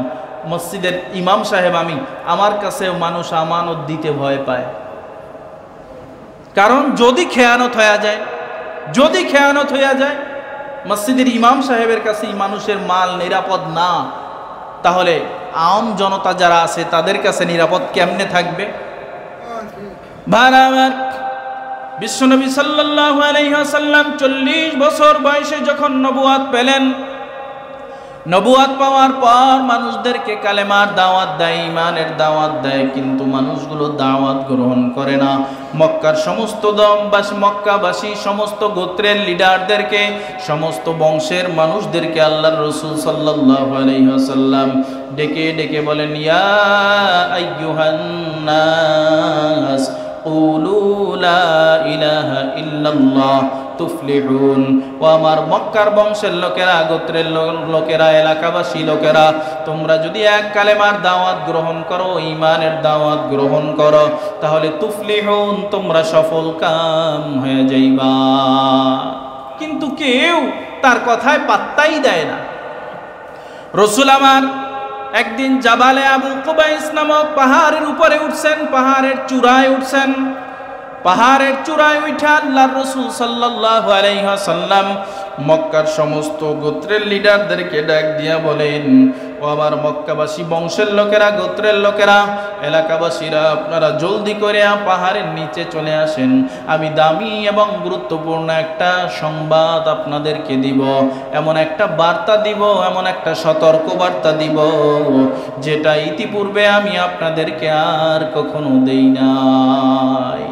মসজিদের ইমাম সাহেব আমি, আমার কাছেও মানুষ আমানত দিতে ভয় পায়। কারণ যদি খেয়ানত হয়ে যায়, যদি খেয়ানত হয়ে যায়, মসজিদের ইমাম সাহেবের কাছে মানুষের মাল নিরাপদ না, তাহলে আম জনতা যারা আছে তাদের কাছে নিরাপদ কেমনে থাকবে? ভাইরা, বিশ্বনবী সাল্লাল্লাহু আলাইহি ওয়াসাল্লাম 40 বছর বয়সে যখন নবুয়াত পেলেন, নবুয়াত পাওয়ার পর মানুষদেরকে কালেমার দাওয়াত দেয়, ঈমানের দাওয়াত দেয়, কিন্তু মানুষগুলো দাওয়াত গ্রহণ করে না। মক্কার সমস্ত মক্কাবাসী, সমস্ত গোত্রের লিডারদেরকে, সমস্ত বংশের মানুষদেরকে আল্লাহর রাসূল সাল্লাল্লাহু আলাইহি ওয়াসাল্লাম ডেকে ডেকে বলেন, ইয়া আইয়ুহান নাস কুলু লা ইলাহা ইল্লাল্লাহ তুফলিহুন। ও আমার মক্কার বংশের লোকেরা, গোত্রের লোকেরা, এলাকাবাসী লোকেরা, তোমরা যদি এক কালেমার দাওয়াত গ্রহণ করো, ঈমানের দাওয়াত গ্রহণ করো, তাহলে তুফলিহুন, তোমরা সফল কাম হয়ে যাইবা। কিন্তু কেউ তার কথায় পাত্তাই দেয় না। রাসূল আমার একদিন জাবালে আবু কুবাইস নামক পাহাড়ের উপরে উঠছেন, পাহাড়ের চূড়ায় উঠছেন। পাহাড়ের চূড়ায় উঠে আল্লাহর রাসূল সাল্লাল্লাহু আলাইহি ওয়াসাল্লাম মক্কার সমস্ত গোত্রের লিডারদেরকে ডাক দিয়া বলেন, ও আমার মক্কাবাসী বংশের লোকেরা, গোত্রের লোকেরা, এলাকাবাসীরা, আপনারা জলদি করে পাহাড়ের নিচে চলে আসেন। আমি দামি এবং গুরুত্বপূর্ণ একটা সংবাদ আপনাদেরকে দিব, এমন একটা বার্তা দিব, এমন একটা সতর্ক বার্তা দিব, যেটা ইতিপূর্বে আমি আপনাদেরকে আর কখনো দেই নাই।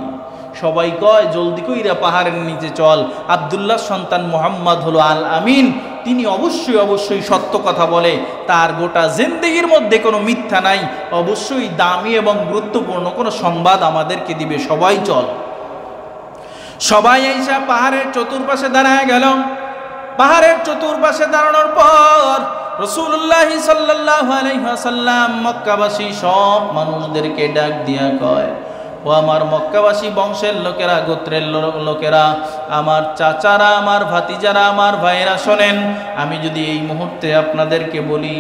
সবাই কয় জলদি কইরা পাহাড়ের নিচে চল। আব্দুল্লাহ সন্তান মুহাম্মদ হলো আল আমিন, তিনি অবশ্যই অবশ্যই সত্য কথা বলে, তার গোটা জিন্দেগির মধ্যে কোনো মিথ্যা নাই, অবশ্যই দামি এবং গুরুত্বপূর্ণ কোনো সংবাদ আমাদেরকে দিবে, সবাই চল। সবাই এসে পাহাড়ের চতুর্পাশে দাঁড়ায় গেল। পাহাড়ের চতুর্পাশে দাঁড়ানোর পর রাসূলুল্লাহ সাল্লাল্লাহু আলাইহি ওয়াসাল্লাম মক্কাবাসী সব মানুষদেরকে ডাক দিয়া কয়, ও ও আমার মক্কাবাসী বংশের লোকেরা, গোত্রের লোকেরা, আমার চাচারা, আমার ভাতিজারা, আমার ভাইয়েরা, শোনেন, আমি যদি এই মুহূর্তে আপনাদেরকে বলি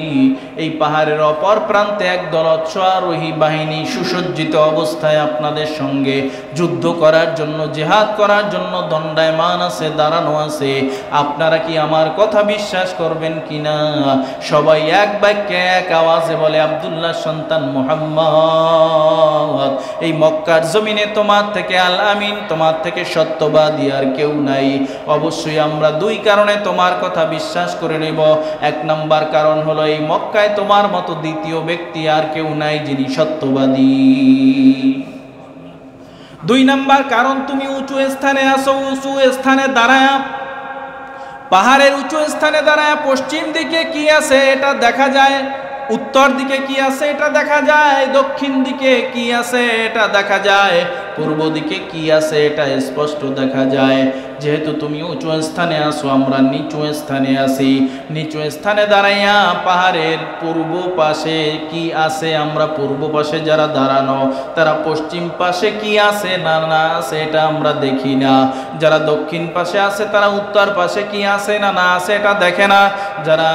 এই পাহাড়ের অপর প্রান্তে একদল অশ্বারোহী বাহিনী সুসজ্জিত অবস্থায় আপনাদের সঙ্গে যুদ্ধ করার জন্য, জিহাদ করার জন্য দণ্ডায়মান আছে, দাঁড়ানো আছে, আপনারা কি আমার কথা বিশ্বাস করবেন কিনা? সবাই এক বাক্যে এক আওয়াজে বলে, আব্দুল্লাহ সন্তান মুহাম্মদ, এই মক্কার জমিনে তোমার থেকে আল আমিন, তোমার থেকে সত্যবাদী আর কেউ নাই। অবশ্যই আমরা দুই কারণে তোমার কথা বিশ্বাস করে নেব। এক নাম্বার কারণ হলো এই মক্কায় তোমার মতো দ্বিতীয় ব্যক্তি আর কেউ নাই যিনি সত্যবাদী। দুই নাম্বার কারণ, তুমি উঁচু স্থানে আসো, উঁচু স্থানে দাঁড়ায়, পাহাড়ের উঁচু স্থানে দাঁড়ায় পশ্চিম দিকে কি আছে এটা দেখা যায়, উত্তর দিকে কি আছে এটা দেখা যায়, দক্ষিণ দিকে কি আছে এটা দেখা যায়, পূর্ব দিকে কি আছে এটা স্পষ্ট দেখা যায়। যেহেতু তুমি উঁচু স্থানে আসো, আমরা নিচু স্থানে আসি, নিচু স্থানে দাঁড়াইয়া পাহাড়ের পূর্ব পাশে কি আছে, আমরা পূর্ব পাশে যারা দাঁড়ানো তারা পশ্চিম পাশে কি আছে না না আছে এটা আমরা দেখি না, যারা দক্ষিণ পাশে আছে তারা উত্তর পাশে কি আছে না না আছে এটা দেখে না, যারা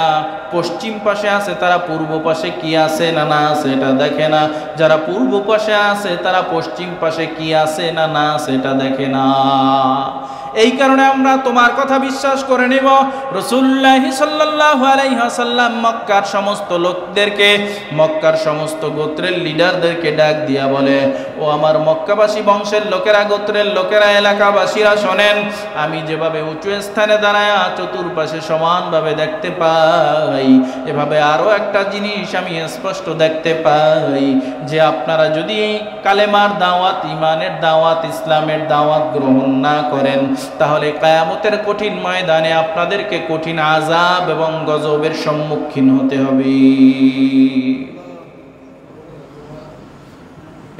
পশ্চিম পাশে আছে তারা পূর্ব পাশে কি আছে না না আছে এটা দেখে না, যারা পূর্ব পাশে আছে তারা পশ্চিম পাশে কি আছে না না আছে এটা দেখে না। এই কারণে আমরা তোমার কথা বিশ্বাস করে নেব। রাসূলুল্লাহ সাল্লাল্লাহু আলাইহি ওয়াসাল্লাম মক্কার সমস্ত লোকদেরকে, মক্কার সমস্ত গোত্রের লিডারদেরকে ডাক দিয়া বলে, ও আমার মক্কাবাসী বংশের লোকেরা, গোত্রের লোকেরা, এলাকাবাসীরা, শোনেন, আমি যেভাবে উঁচু স্থানে দাঁড়ায় চতুর্পাশে সমানভাবে দেখতে পাই, এভাবে আরো একটা জিনিস আমি স্পষ্ট দেখতে পাই, যে আপনারা যদি কালেমার দাওয়াত, ইমানের দাওয়াত, ইসলামের দাওয়াত গ্রহণ না করেন, তাহলে কিয়ামতের কঠিন ময়দানে আপনাদেরকে কঠিন আযাব এবং গজবের সম্মুখীন হতে হবে।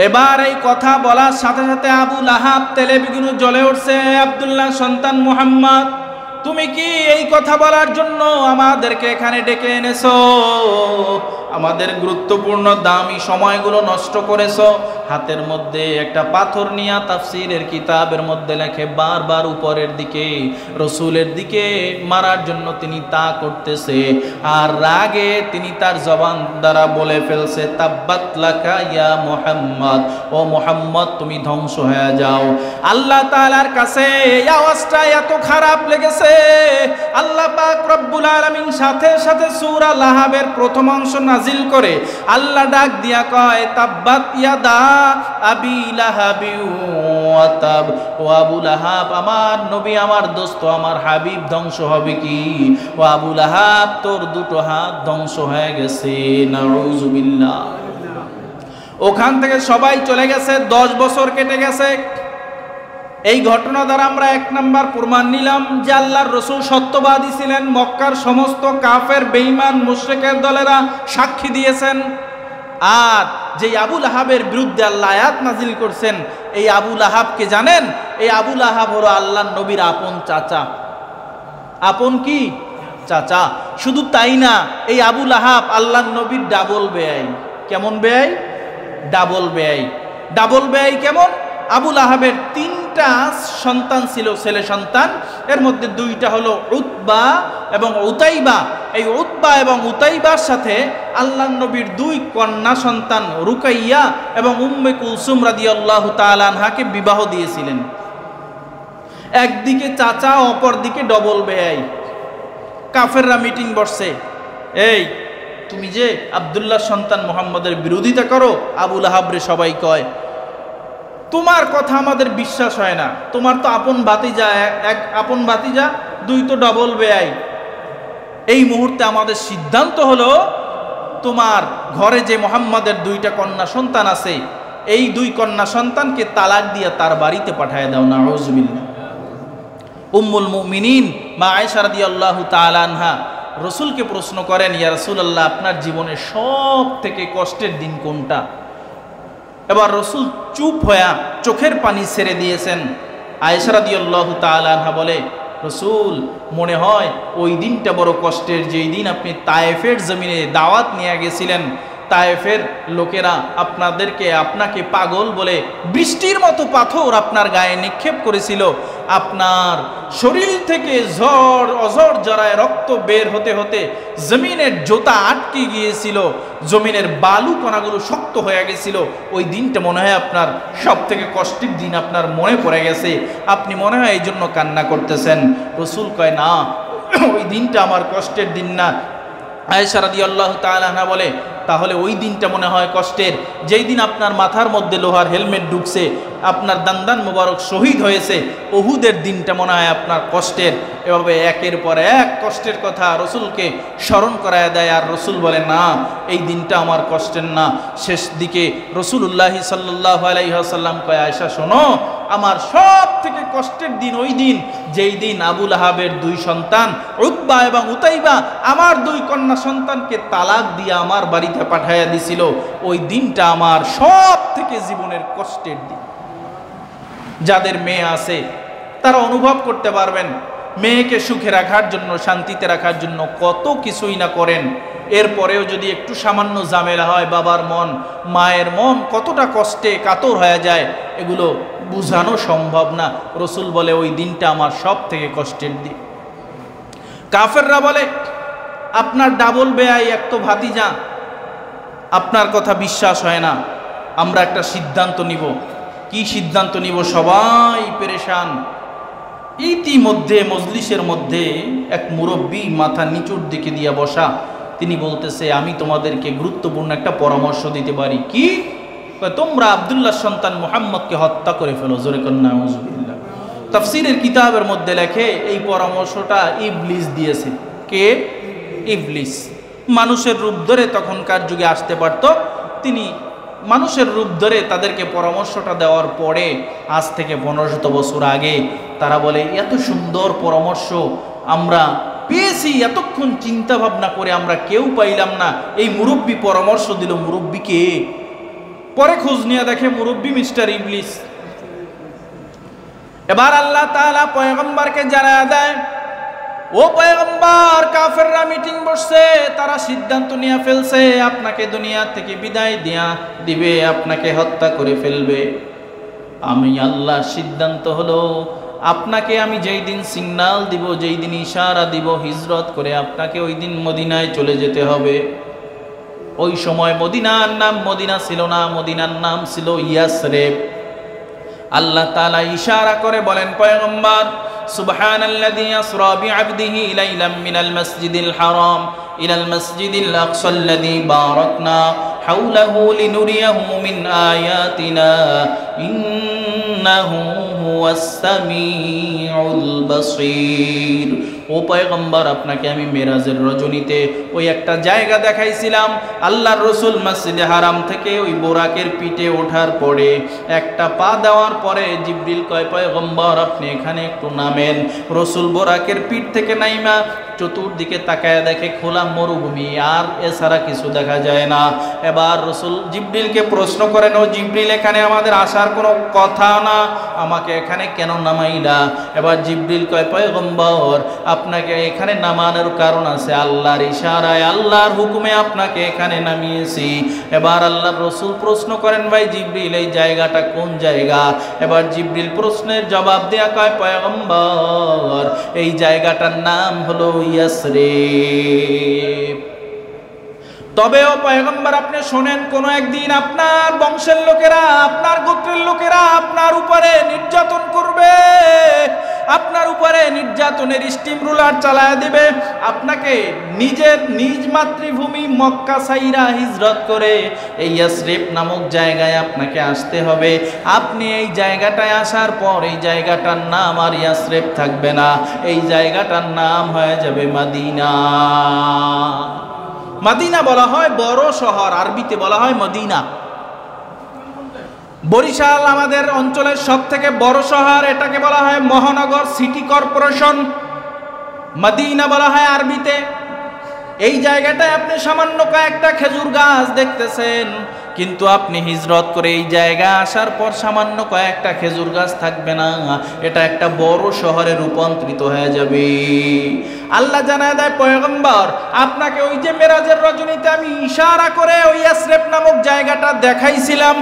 এবার এই কথা বলার সাথে সাথে আবু লাহাব তেলে বেগুনে জ্বলে উঠছে। আব্দুল্লাহ সন্তান মুহাম্মদ, তুমি কি এই কথা বলার জন্য আমাদেরকে এখানে ডেকে এনেছো? আমাদের গুরুত্বপূর্ণ দামি সময়গুলো নষ্ট করেছো। হাতের মধ্যে একটা পাথর নিয়ে তাফসীরের কিতাবের মধ্যে লেখে, বারবার উপরের দিকে রসুলের দিকে মারার জন্য তিনি তা করতেছে, আর রাগে তিনি তার জবান দ্বারা বলে ফেলছে, তাব্বাত লাকা ইয়া মুহাম্মদ, ও মুহাম্মদ তুমি ধ্বংস হয়ে যাও। আল্লাহ তাআলার কাছে এই আওয়াজটা এত খারাপ লেগেছে, আল্লাহ পাক রব্বুল আলামিন সাথে সাথে সূরা লাহাবের প্রথম অংশ নাজিল করে আল্লাহ ডাক দিয়া কয়, তাব্বাত ইয়াদা আবি লাহাবি ওয়া তাব, ও আবু লাহাব, আমার নবী, আমার দোস্ত, আমার হাবিব ধ্বংস হবে কি? ও আবু লাহাব, তোর দুটো হাত ধ্বংস হয়ে গেছে। নাউযুবিল্লাহ। ওখান থেকে সবাই চলে গেছে, 10 বছর কেটে গেছে। এই ঘটনা দ্বারা আমরা এক নাম্বার প্রমাণ নিলাম যে আল্লাহর রসুল সত্যবাদী ছিলেন। মক্কার সমস্ত কাফের, বেঈমান, মুশরিকের দলেরা সাক্ষী দিয়েছেন। আর যে আবু লাহাবের বিরুদ্ধে আল্লাহ আয়াত নাজিল করছেন, এই আবু লাহাবকে জানেন? এই আবু লাহাব হলো আল্লাহর নবীর আপন চাচা। আপন কি? চাচা। শুধু তাই না, এই আবু লাহাব আল্লাহর নবীর ডাবল বেয়াই। কেমন বেয়াই? ডাবল বেয়াই। ডাবল বেয়াই কেমন? আবু লাহাবের 3টা সন্তান ছিল, ছেলে সন্তান। এর মধ্যে 2টা হলো উতবা এবং উতাইবা। এই উতবা এবং উতাইবার সাথে আল্লাহর নবীর 2 কন্যা সন্তান রুকাইয়া এবং উম্মে কুলসুম রাদিয়াল্লাহু তাআলা আনহাকে বিবাহ দিয়েছিলেন। একদিকে চাচা, অপর দিকে ডবল বেয়াই। কাফেররা মিটিং বসছে, এই তুমি যে আব্দুল্লাহ সন্তান মুহাম্মদের বিরোধিতা করো, আবু লাহাবরে সবাই কয়, তোমার কথা আমাদের বিশ্বাস হয় না। তোমার তো আপন ভাতিজা, এক আপন ভাতিজা, 2 তো ডবল বেয়াই। এই মুহূর্তে আমাদের সিদ্ধান্ত হলো, তোমার ঘরে যে মুহাম্মাদের 2টা কন্যা সন্তান আছে, এই 2 কন্যা সন্তানকে তালাক দিয়ে তার বাড়িতে পাঠিয়ে দাও। নাউযুবিল্লাহ। উম্মুল মুমিনিন মা আয়েশা রাদিয়াল্লাহু তাআলা আনহা রসুলকে প্রশ্ন করেন, ইয়া রাসূলুল্লাহ, আপনার জীবনের সব থেকে কষ্টের দিন কোনটা? এবার রসুল চুপ হয়ে চোখের পানি ছেড়ে দিয়েছেন। আয়েশা রাদিয়াল্লাহু তাআলা আনহা বলে, রসুল, মনে হয় ওই দিনটা বড় কষ্টের, যেই দিন আপনি তায়েফের জমিনে দাওয়াত নিয়ে গেছিলেন। তায়েফের লোকেরা আপনাকে পাগল বলে বৃষ্টির মতো পাথর আপনার গায়ে নিক্ষেপ করেছিল, আপনার শরীর থেকে অঝর জরায় রক্ত বের হতে হতে জমিনের জোতা আটকে গিয়েছিল, জমিনের বালু কণাগুলো শক্ত হয়ে গেছিল। ওই দিনটা মনে হয় আপনার সব থেকে কষ্টের দিন আপনার মনে পড়ে গেছে, আপনি মনে হয় এই জন্য কান্না করতেছেন। রসুল কয় না, ওই দিনটা আমার কষ্টের দিন না। আয়েশা রাদিয়াল্লাহু তাআলা আনহা বলে, তাহলে ওই দিনটা মনে হয় কষ্টের, যেই দিন আপনার মাথার মধ্যে লোহার হেলমেট ঢুকছে, আপনার দান্দান মোবারক শহীদ হয়েছে, উহুদের দিনটা মনে হয় আপনার কষ্টের। এভাবে একের পর এক কষ্টের কথা রসুলকে স্মরণ করায় দেয়, আর রসুল বলে না, এই দিনটা আমার কষ্টের না। শেষ দিকে রসুলুল্লাহি সাল্লাল্লাহু আলাইহি ওয়াসাল্লাম কয়, আয়েশা শোনো, আমার সব থেকে কষ্টের দিন ওই দিন যেই দিন আবু লাহাবের 2 সন্তান উতবা এবং উতাইবা আমার 2 কন্যা সন্তানকে তালাক দিয়ে আমার বাড়িতে পাঠাইয়া দিছিল। ওই দিনটা আমার সব থেকে জীবনের কষ্টের দিন। যাদের মেয়ে আছে তারা অনুভব করতে পারবেন, মেয়েকে সুখে রাখার জন্য, শান্তিতে রাখার জন্য কত কিছুই না করেন, এরপরেও যদি একটু সামান্য ঝামেলা হয়, বাবার মন, মায়ের মন কতটা কষ্টে কাতর হয়ে যায়, এগুলো বুঝানো সম্ভব না। রসুল বলে ওই দিনটা আমার সব থেকে কষ্টের দিন। কাফেররা বলে, আপনার ডাবল বেয়াই, এক তো ভাতিজা, আপনার কথা বিশ্বাস হয় না, আমরা একটা সিদ্ধান্ত নিব। কি সিদ্ধান্ত নিব? সবাই পেরেশান। ইতিমধ্যে মজলিসের মধ্যে এক মুরব্বী মাথা নিচুর দিকে দিয়া বসা, তিনি বলতেছে, আমি তোমাদেরকে গুরুত্বপূর্ণ একটা পরামর্শ দিতে পারি। কি? তোমরা আব্দুল্লাহ সন্তান মুহাম্মদকে হত্যা করে ফেলো। জোরে কন্যা নাউজুবিল্লাহ। তাফসীরের কিতাবের মধ্যে লেখে, এই পরামর্শটা ইবলিস দিয়েছে। কে? ইবলিস। মানুষের রূপ ধরে তখনকার যুগে আসতে পারত, তিনি মানুষের রূপ ধরে তাদেরকে পরামর্শটা দেওয়ার পরে, আজ থেকে 1500 বছর আগে, তারা বলে, এত সুন্দর পরামর্শ আমরা পেয়েছি, এতক্ষণ চিন্তা ভাবনা করে আমরা কেউ পাইলাম না, এই মুরব্বী পরামর্শ দিল। মুরব্বী কে? পরে খোঁজ নিয়ে দেখে মুরব্বী মিস্টার ইবলিস। এবার আল্লাহ তাআলা পয়গম্বরকে জানায়া দেয়, ও পয়গম্বর, কাফেররা মিটিং বসছে, তারা সিদ্ধান্ত নিয়ে ফেলছে আপনাকে দুনিয়া থেকে বিদায় দিবে, আপনাকে হত্যা করে ফেলবে। আমি আল্লাহ সিদ্ধান্ত হলো, আপনাকে আমি যেই দিন সিগন্যাল দিব, যেই দিন ইশারা দিব, হিজরত করে আপনাকে ওই দিন মদিনায় চলে যেতে হবে। ওই সময় মদিনার নাম মদিনা ছিল না, মদিনার নাম ছিল ইয়াসরিব। আল্লাহ তাআলা ইশারা করে বলেন, পয়গম্বর, সুবহানাল্লাযী আসরা বিআবদিহি লাইলাম মিনাল মাসজিদিল হারাম ইলাল মাসজিদিল আকসাল্লাযী বারাকনা হাওলাহু লিনুরিয়াহু মিন আয়াতিনা ইন্নাহু হুয়াস সামিউল বাসীর। ও পয়গম্বর, আপনাকে আমি মেরাজের রজনীতে ওই একটা জায়গা দেখাইছিলাম। আল্লাহর রসুল মসজিদে হারাম থেকে ওই বোরাকের পিঠে ওঠার পরে, একটা পা দেওয়ার পরে জিবরিল কয়, পয়গম্বর আপনি এখানে একটু নামেন। রসুল বোরাকের পিঠ থেকে নাইমা চতুর্দিকে তাকায় দেখে খোলা মরুভূমি, আর এছাড়া কিছু দেখা যায় না। এবার রসুল জিবরিলকে প্রশ্ন করেন, ও জিবরিল, এখানে আমাদের আসার কোনো কথা না, আমাকে এখানে কেন নামাইলা? এবার জিবরিল কয়, পয়গম্বর আপনাকে এখানে নামানোর কারণ আছে, আল্লাহর ইশারায়, আল্লাহর হুকুমে আপনাকে এখানে নামিয়েছি। এবার আল্লাহর রসুল প্রশ্ন করেন, ভাই জিবরিল, এই জায়গাটা কোন জায়গা? এবার জিবরিল প্রশ্নের জবাব দেয়া কয়, পয়গম্বর এই জায়গাটার নাম হলো ইয়াসরিব। তবেও পয়গম্বর আপনি শোনেন, কোনো একদিন আপনার বংশের লোকেরা, আপনার গোত্রের লোকেরা আপনার উপরে নির্যাতন করবে, আপনার উপরে নির্যাতনের স্টিম রুলার চালায় দিবে। আপনাকে নিজের নিজ মাতৃভূমি মক্কা সাইরা হিজরত করে এই ইয়াসরিব নামক জায়গায় আপনাকে আসতে হবে। আপনি এই জায়গাটায় আসার পর এই জায়গাটার নাম আর ইয়াসরিব থাকবে না, এই জায়গাটার নাম হয়ে যাবে মদিনা। মদিনা বলা হয় বড় শহর, আরবিতে বলা হয় মদিনা। বরিশাল আমাদের অঞ্চলের সব থেকে বড় শহর, এটাকে বলা হয় মহানগর, সিটি কর্পোরেশন। মদিনা বলা হয় আরবিতে। এই জায়গাটায় আপনি সামান্য কয়েকটা খেজুর গাছ দেখতেছেন, কিন্তু আপনি হিজরত করে এই জায়গায় আসার পর সামান্য কয়েকটা খেজুর গাছ থাকবে না, এটা একটা বড় শহরে রূপান্তরিত হয়ে যাবে। আল্লাহ জানায় দেয়, পয়গম্বর আপনাকে ওই যে মেরাজের রজনীতে আমি ইশারা করে ওই ইয়াসরিব নামক জায়গাটা দেখাইছিলাম,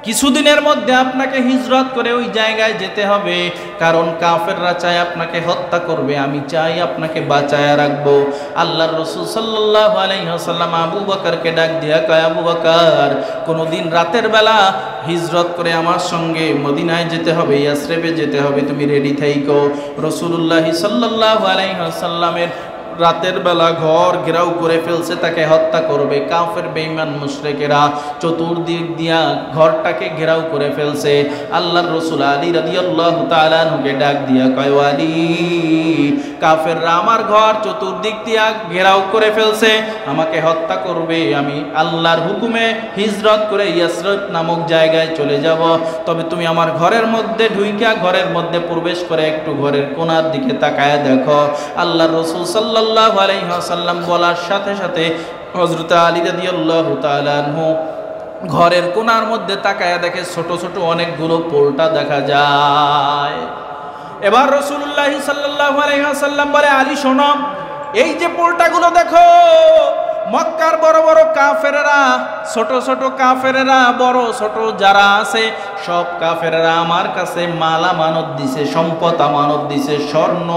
কিছুদিনের মধ্যে আপনাকে হিজরত করে ওই জায়গায় যেতে হবে, কারণ কাফেররা চায় আপনাকে হত্যা করবে, আমি চাই আপনাকে বাঁচায়া রাখবো। আল্লাহর রাসূল সাল্লাল্লাহু আলাইহি ওয়াসাল্লাম আবু বকরকে ডাক দিয়া কয়, আবু বকর কোনোদিন রাতের বেলা হিজরত করে আমার সঙ্গে মদিনায় যেতে হবে, ইয়াসরিবে যেতে হবে, তুমি রেডি থাইকো। রাসূলুল্লাহ সাল্লাল্লাহু আলাইহি ওয়াসাল্লামের রাতের বেলা ঘর ঘেরাও করে ফেলছে, তাকে হত্যা করবে। কাফের বেঈমান মুশরিকেরা চতুর্দিক দিয়া ঘরটাকে ঘেরাও করে ফেলছে। আল্লাহর রাসূল আলী রাদিয়াল্লাহু তাআলা আনহুকে ডাক দিয়া কয়, আলী কাফেররা আমার ঘর চতুর্দিক দিয়া ঘেরাও করে ফেলছে, আমাকে হত্যা করবে, আমি আল্লাহর হুকুমে হিজরত করে ইয়াসরিব নামক জায়গায় চলে যাব, তবে তুমি আমার ঘরের মধ্যে ঢুইকা ঘরের মধ্যে প্রবেশ করে একটু ঘরের কোণার দিকে তাকায় দেখো। আল্লাহর রাসূল সাল্লাল্লাহু আলাইহি ওয়াসাল্লাম বলার সাথে সাথে হযরত আলী রাদিয়াল্লাহু তাআলা আনহু ঘরের কোণার মধ্যে তাকায় দেখে ছোট ছোট অনেকগুলো পোলটা দেখা যায়। এবার রাসূলুল্লাহ সাল্লাল্লাহু আলাইহি ওয়াসাল্লাম বলে, আলী শোনো, এই যে পোলটাগুলো দেখো, মক্কার বড় বড় কাফেরেরা, ছোট ছোট কাফেরেরা, বড় ছোট যারা আছে সব কাফেরেরা আমার কাছে মাল আমানত দিছে, সম্পদ আমানত দিছে, স্বর্ণ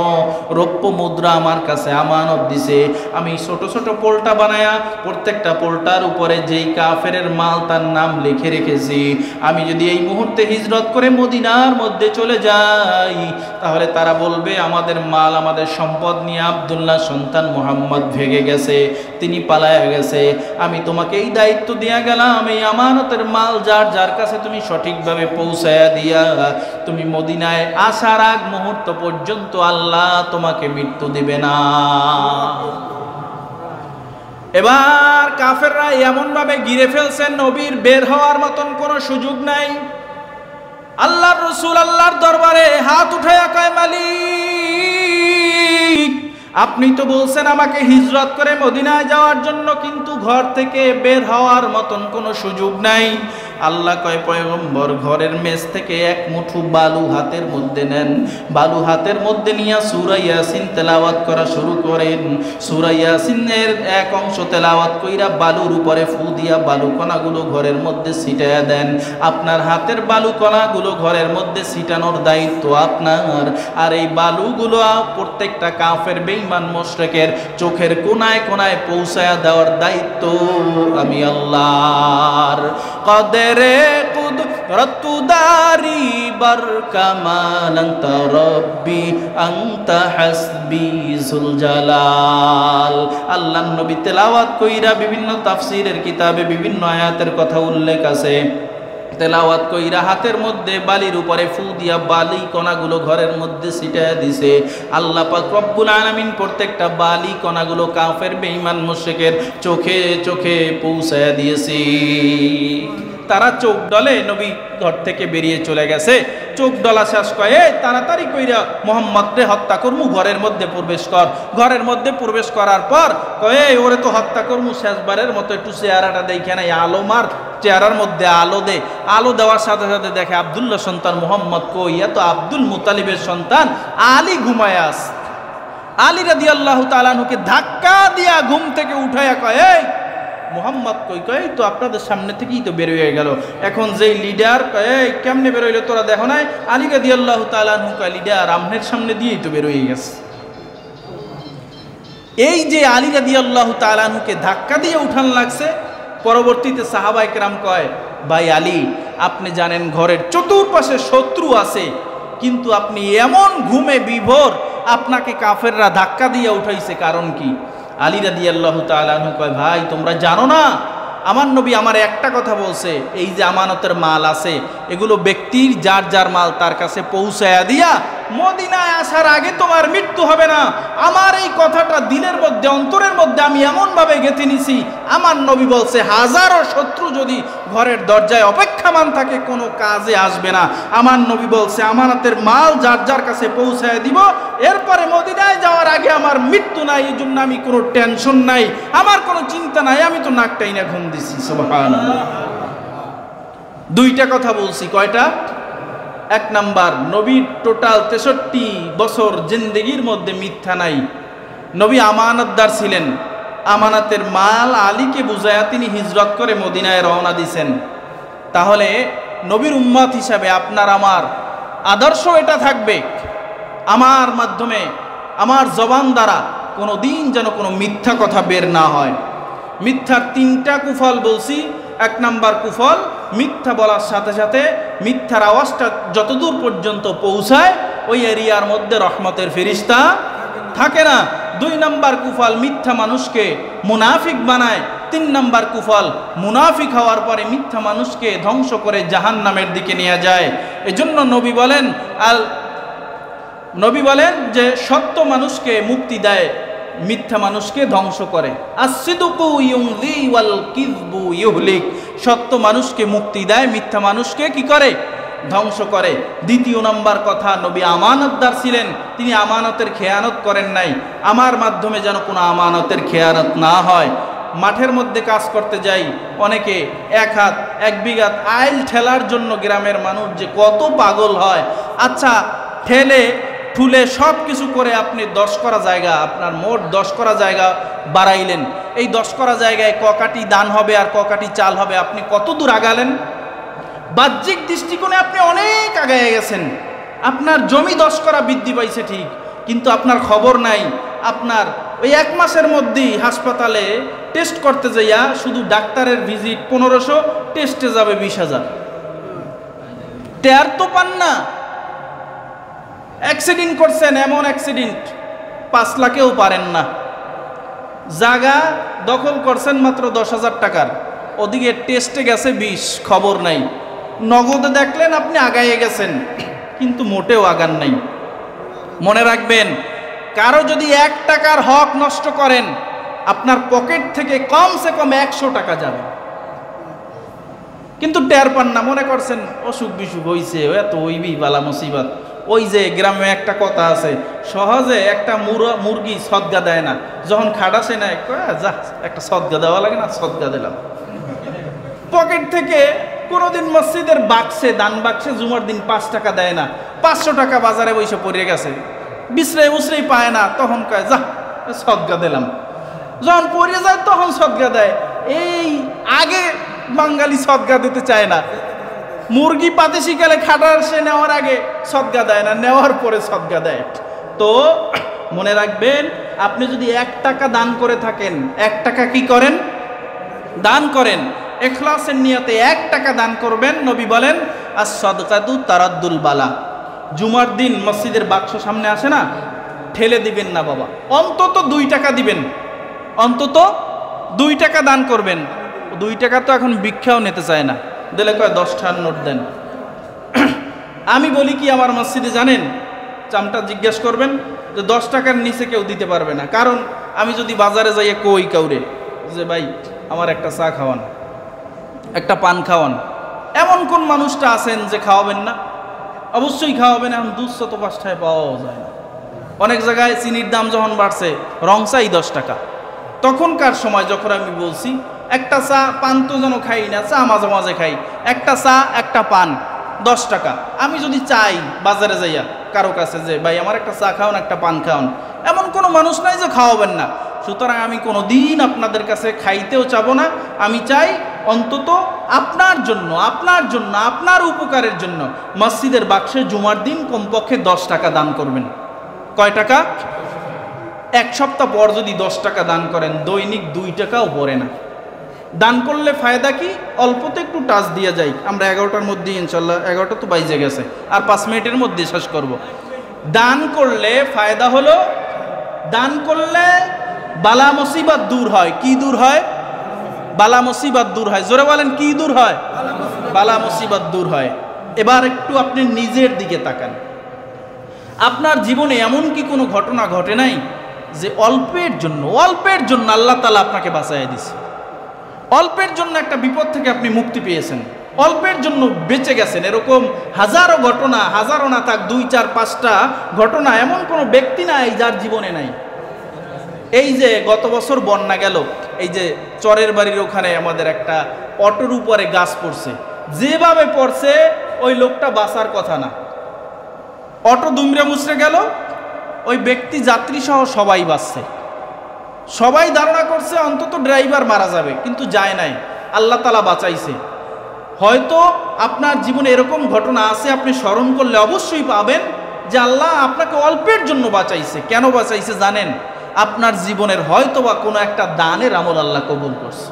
রৌপ্য মুদ্রা আমার কাছে আমানত দিছে। আমি ছোট ছোট পোলটা বানায়া প্রত্যেকটা পোলটার উপরে যেই কাফেরের মাল তার নাম লিখে রেখেছি। আমি যদি এই মুহূর্তে হিজরত করে মদিনার মধ্যে চলে যাই, তাহলে তারা বলবে আমাদের মাল আমাদের সম্পদ নিয়ে আব্দুল্লাহ সন্তান মুহাম্মদ ভেগে গেছে, তিনি পালায়া গেছে। আমি তোমাকে এই দায়িত্ব দিয়া গেলাম, এই আমানতের মাল যার যার কাছে তুমি সঠিকভাবে পৌঁছায়া দিয়া তুমি মদিনায় আসার আগ মুহূর্ত পর্যন্ত আল্লাহ তোমাকে মৃত্যু দিবে না। এবার কাফেররা এমন ভাবে ঘিরে ফেলছে, নবীর বের হওয়ার মতন কোনো সুযোগ নাই। আল্লাহর রাসূল আল্লাহর দরবারে হাত উঠায়া কয়, মালিক আপনি তো বলছেন আমাকে হিজরত করে মদিনায় যাওয়ার জন্য, কিন্তু ঘর থেকে বের হওয়ার মতন কোনো সুযোগ নাই। আল্লাহ কয়, পয়গম্বর ঘরের মেজ থেকে এক মুঠো বালু হাতের মধ্যে নেন, বালু হাতের মধ্যে নিয়ে সূরা ইয়াসিন তেলাওয়াত করা শুরু করেন। সূরা ইয়াসিনের এক অংশ তেলাওয়াত কইরা বালুর উপরে ফু দিয়া বালু কণাগুলো ঘরের মধ্যে ছিটায়া দেন। আপনার হাতের বালু কণাগুলো ঘরের মধ্যে ছিটানোর দায়িত্ব আপনার, আর এই বালুগুলো প্রত্যেকটা কাফের বেঈমান মুশরিকের চোখের কোণায় কোণায় পৌঁছায়া দেওয়ার দায়িত্ব আমি আল্লাহর। কদরে কুদরতু দারি বার কামাল আনতা রব্বি আনতা হাসবি যুল জালাল। আল্লাহর নবী তেলাওয়াত কইরা বিভিন্ন তাফসীরের কিতাবে বিভিন্ন আয়াতের কথা উল্লেখ আছে। তেলাওয়াত কইরা হাতের মধ্যে বালির উপরে ফু দিয়া বালি কণাগুলো ঘরের মধ্যে ছিটায়া দিছে। আল্লাহ পাক রব্বুল আলামিন প্রত্যেকটা বালি কণাগুলো কাফের বেঈমান মুশরিকের চোখে চোখে পৌঁছায়া দিয়েছে। তারা চোখ ডলে নবী ঘর থেকে বেরিয়ে চলে গেছে। চোখ ডলা শেষ কয়ে তাড়াতাড়ি কইরা মুহাম্মদকে হত্যা করমু, ঘরের মধ্যে প্রবেশ কর। ঘরের মধ্যে প্রবেশ করার পর কয়ে ওরে তো হত্যা করমু, শেষবারের মতো একটু চেহারাটা দেখে নাই, আলো মার, চেহারার মধ্যে আলো দে। আলো দেওয়ার সাথে সাথে দেখে আব্দুল্লাহ সন্তান মুহাম্মদ কই, এ তো আব্দুল মুতালিবের সন্তান আলী ঘুমায় আছে। আলী রাদিয়াল্লাহু তাআলা আনহুকে ধাক্কা দিয়া ঘুম থেকে উঠাইয়া কয়, এই মুহাম্মদ কই? কয় তো আপনাদের সামনে থেকেই তো বের হয়ে গেল। এখন যেই লিডার কয় কেমনে বের হইলো তোরা দেখো নাই? আলী রাদিয়াল্লাহু তাআলা আনহু কয়, লিডার আমনের সামনে দিয়েই তো বের হয়ে গেছে। এই যে আলী রাদিয়াল্লাহু তাআলা আনহুকে ধাক্কা দিয়ে উঠান লাগছে। পরবর্তীতে সাহাবায়ে কেরাম কয়, ভাই আলী আপনি জানেন ঘরের চতুর্পাশে শত্রু আছে, কিন্তু আপনি এমন ঘুমে বিভোর, আপনাকে কাফেররা ধাক্কা দিয়ে উঠাইছে, কারণ কি? আলী রাদিয়াল্লাহু তাআলা আনহু কয়, ভাই তোমরা জানো না আমার নবী আমার একটা কথা বলছে, এই যে আমানতের মাল আছে এগুলো ব্যক্তির যার যার মাল তার কাছে পৌঁছায়া দিয়া মদিনায় আসার আগে তোমার মৃত্যু হবে না। আমার এই কথাটা দিলের মধ্যে, অন্তরের মধ্যে আমি এমনভাবে গেঁথে নিছি, আমার নবী বলছে হাজারো শত্রু যদি ঘরের দরজায় অপেক্ষামান থাকে কোনো কাজে আসবে না। আমার নবী বলছে আমানতের মাল যার যার কাছে পৌঁছায় দিব, এরপরে মদিনায় যাওয়ার আগে আমার মৃত্যু নাই, এই জন্য আমি কোনো টেনশন নাই, আমার কোনো চিন্তা নাই, আমি তো নাকটাই না ঘুম দিছি। সুবহানাল্লাহ। দুইটা কথা বলছি, কয়টা? এক নাম্বার, নবীর টোটাল 63 বছর জিন্দেগির মধ্যে মিথ্যা নাই। নবী আমানতদার ছিলেন, আমানতের মাল আলীকে বুঝায়া তিনি হিজরত করে মদিনায় রওনা দিছেন। তাহলে নবীর উম্মত হিসাবে আপনার আমার আদর্শ এটা থাকবে, আমার মাধ্যমে আমার জবান দ্বারা কোনো দিন যেন কোনো মিথ্যা কথা বের না হয়। মিথ্যার 3টা কুফল বলছি। এক নাম্বার কুফল, মিথ্যা বলার সাথে সাথে মিথ্যার আওয়াজটা যতদূর পর্যন্ত পৌঁছায় ওই এরিয়ার মধ্যে রহমতের ফেরেশতা থাকে না। 2 নাম্বার কুফল, মিথ্যা মানুষকে মুনাফিক বানায়। 3 নাম্বার কুফল, মুনাফিক হওয়ার পরে মিথ্যা মানুষকে ধ্বংস করে জাহান্নামের দিকে নিয়ে যায়। এজন্য নবী বলেন যে সত্য মানুষকে মুক্তি দেয়, মিথ্যা মানুষকে ধ্বংস করে। আসিদুকু ইউযি ওয়াল কিযবু ইউহলিক। সত্য মানুষকে মুক্তি দেয়, মিথ্যা মানুষকে কি করে? ধ্বংস করে। 2 নম্বর কথা, নবী আমানতদার ছিলেন, তিনি আমানতের খেয়ানত করেন নাই। আমার মাধ্যমে যেন কোনো আমানতের খেয়ানত না হয়। মাঠের মধ্যে কাজ করতে যাই, অনেকে 1 হাত 1 বিঘা আইল ঠেলার জন্য গ্রামের মানুষ যে কত পাগল হয়। আচ্ছা, ঠেলে ঠুলে সব কিছু করে আপনি 10 করা জায়গা, আপনার মোট 10 করা জায়গা বাড়াইলেন। এই 10 করা জায়গায় ককাটি দান হবে আর ককাটি চাল হবে, আপনি কত দূর আগালেন? বাহ্যিক দৃষ্টিকোণে আপনি অনেক আগায় গেছেন। আপনার জমি 10 করা বৃদ্ধি পাইছে ঠিক, কিন্তু আপনার খবর নাই আপনার ওই 1 মাসের মধ্যেই হাসপাতালে টেস্ট করতে যাইয়া শুধু ডাক্তারের ভিজিট 1500, টেস্টে যাবে 20,000। টের তো পান না। অ্যাক্সিডেন্ট করছেন, এমন অ্যাক্সিডেন্ট 5 লাখেও পারেন না। জায়গা দখল করছেন মাত্র 10,000 টাকার, ওদিকে টেস্টে গেছে 20, খবর নাই। নগদে দেখলেন আপনি আগাইয়ে গেছেন, কিন্তু মোটেও আগান নাই। মনে রাখবেন, কারো যদি 1 টাকার হক নষ্ট করেন, আপনার পকেট থেকে কমসে কম 100 টাকা যাবে, কিন্তু টের পান না। মনে করছেন অসুখ বিসুখ হইছে, এত হইবি বালা মুসিবত। ওই যে গ্রামে একটা কথা আছে, সহজে একটা মুরগি সদগা দেয় না, যখন খাটাসে না যা একটা সদগা দেওয়া লাগে না, সদগা দিলাম। পকেট থেকে কোনোদিন মসজিদের বাক্সে, দান বাক্সে জুমার দিন 5 টাকা দেয় না, 500 টাকা বাজারে বসে পড়ে গেছে, বিশ্রাই উসরাই পায় না, তখন কয় যা সদগা দিলাম। যখন পড়ে যায় তখন সদগা দেয়। এই আগে বাঙালি সদগা দিতে চায় না। মুরগি পাতে শিকালে খাটার সে নেওয়ার আগে সদগা দেয় না, নেওয়ার পরে সদগা দেয়। তো মনে রাখবেন, আপনি যদি 1 টাকা দান করে থাকেন, 1 টাকা কি করেন? দান করেন। ইখলাসের নিয়তে 1 টাকা দান করবেন। নবী বলেন আস-সাদকাতু তারাদ্দুল বালা। জুমার দিন মসজিদের বাক্স সামনে আসে না, ঠেলে দিবেন না বাবা, অন্তত 2 টাকা দিবেন, অন্তত 2 টাকা দান করবেন। 2 টাকা তো এখন ভিক্ষাও নিতে চায় না, দিলে কয় 10 টাকার নোট দেন। আমি বলি কি আমার মসজিদে জানেন, চামটা জিজ্ঞেস করবেন যে 10 টাকার নিচে কেউ দিতে পারবে না। কারণ আমি যদি বাজারে যাইয়ে কই কাউরে যে ভাই আমার একটা চা খাওয়ান, একটা পান খাওয়ান, এমন কোন মানুষটা আছেন যে খাওয়াবেন না? অবশ্যই খাওয়াবেন। এখন দুধ তো 5 টাকায় পাওয়াও যায় না। অনেক জায়গায় চিনির দাম যখন বাড়ছে, রং চাই 10 টাকা। তখনকার সময় যখন আমি বলছি একটা চা পান তো যেন খাই না, চা মাঝে মাঝে খাই, একটা চা একটা পান 10 টাকা। আমি যদি চাই বাজারে যাইয়া কারো কাছে যে ভাই আমার একটা চা খাওয়ান, একটা পান খাওয়ান, এমন কোনো মানুষ নাই যে খাওয়াবেন না। সুতরাং আমি কোনো দিন আপনাদের কাছে খাইতেও চাবো না। আমি চাই অন্তত আপনার জন্য, আপনার উপকারের জন্য মসজিদের বাক্সে জুমার দিন কমপক্ষে 10 টাকা দান করবেন। কয় টাকা? 1 সপ্তাহ পর যদি 10 টাকা দান করেন, দৈনিক 2 টাকাও পড়ে না। দান করলে ফায়দা কি? অল্পতে একটু টাচ দিয়ে যাই। আমরা 11টার মধ্যে ইনশাল্লাহ, 11টা তো বাইজে গেছে, আর 5 মিনিটের মধ্যে শেষ করব। দান করলে ফায়দা হলো, দান করলে বালা মুসিবত দূর হয়। কি দূর হয়? বালা মুসিবত দূর হয়। জোরে বলেন, কি দূর হয়? বালা মুসিবত দূর হয়। এবার একটু আপনি নিজের দিকে তাকান। আপনার জীবনে এমন কি কোনো ঘটনা ঘটে নাই যে অল্পের জন্য আল্লাহ তাআলা আপনাকে বাঁচাইয়া দিয়েছে, অল্পের জন্য একটা বিপদ থেকে আপনি মুক্তি পেয়েছেন, অল্পের জন্য বেঁচে গেছেন? এরকম হাজারো ঘটনা, হাজারো না থাক 2, 4, 5টা ঘটনা এমন কোনো ব্যক্তি নাই যার জীবনে নাই। এই যে গত বছর বন্যা গেল, এই যে চরের বাড়ির ওখানে আমাদের একটা অটোর উপরে গাছ পড়ছে, যেভাবে পড়ছে ওই লোকটা বাঁচার কথা না। অটো দুমড়ে মুচড়ে গেল, ওই ব্যক্তি যাত্রী সহ সবাই বাঁচছে। সবাই ধারণা করছে অন্তত ড্রাইভার মারা যাবে, কিন্তু যায় নাই, আল্লাহ তাআলা বাঁচাইছে। হয়তো আপনার জীবনে এরকম ঘটনা আছে, আপনি স্মরণ করলে অবশ্যই পাবেন যে আল্লাহ আপনাকে অল্পের জন্য বাঁচাইছে। কেন বাঁচাইছে জানেন? আপনার জীবনের হয়তোবা কোনো একটা দানের আমল আল্লাহ কবুল করছে,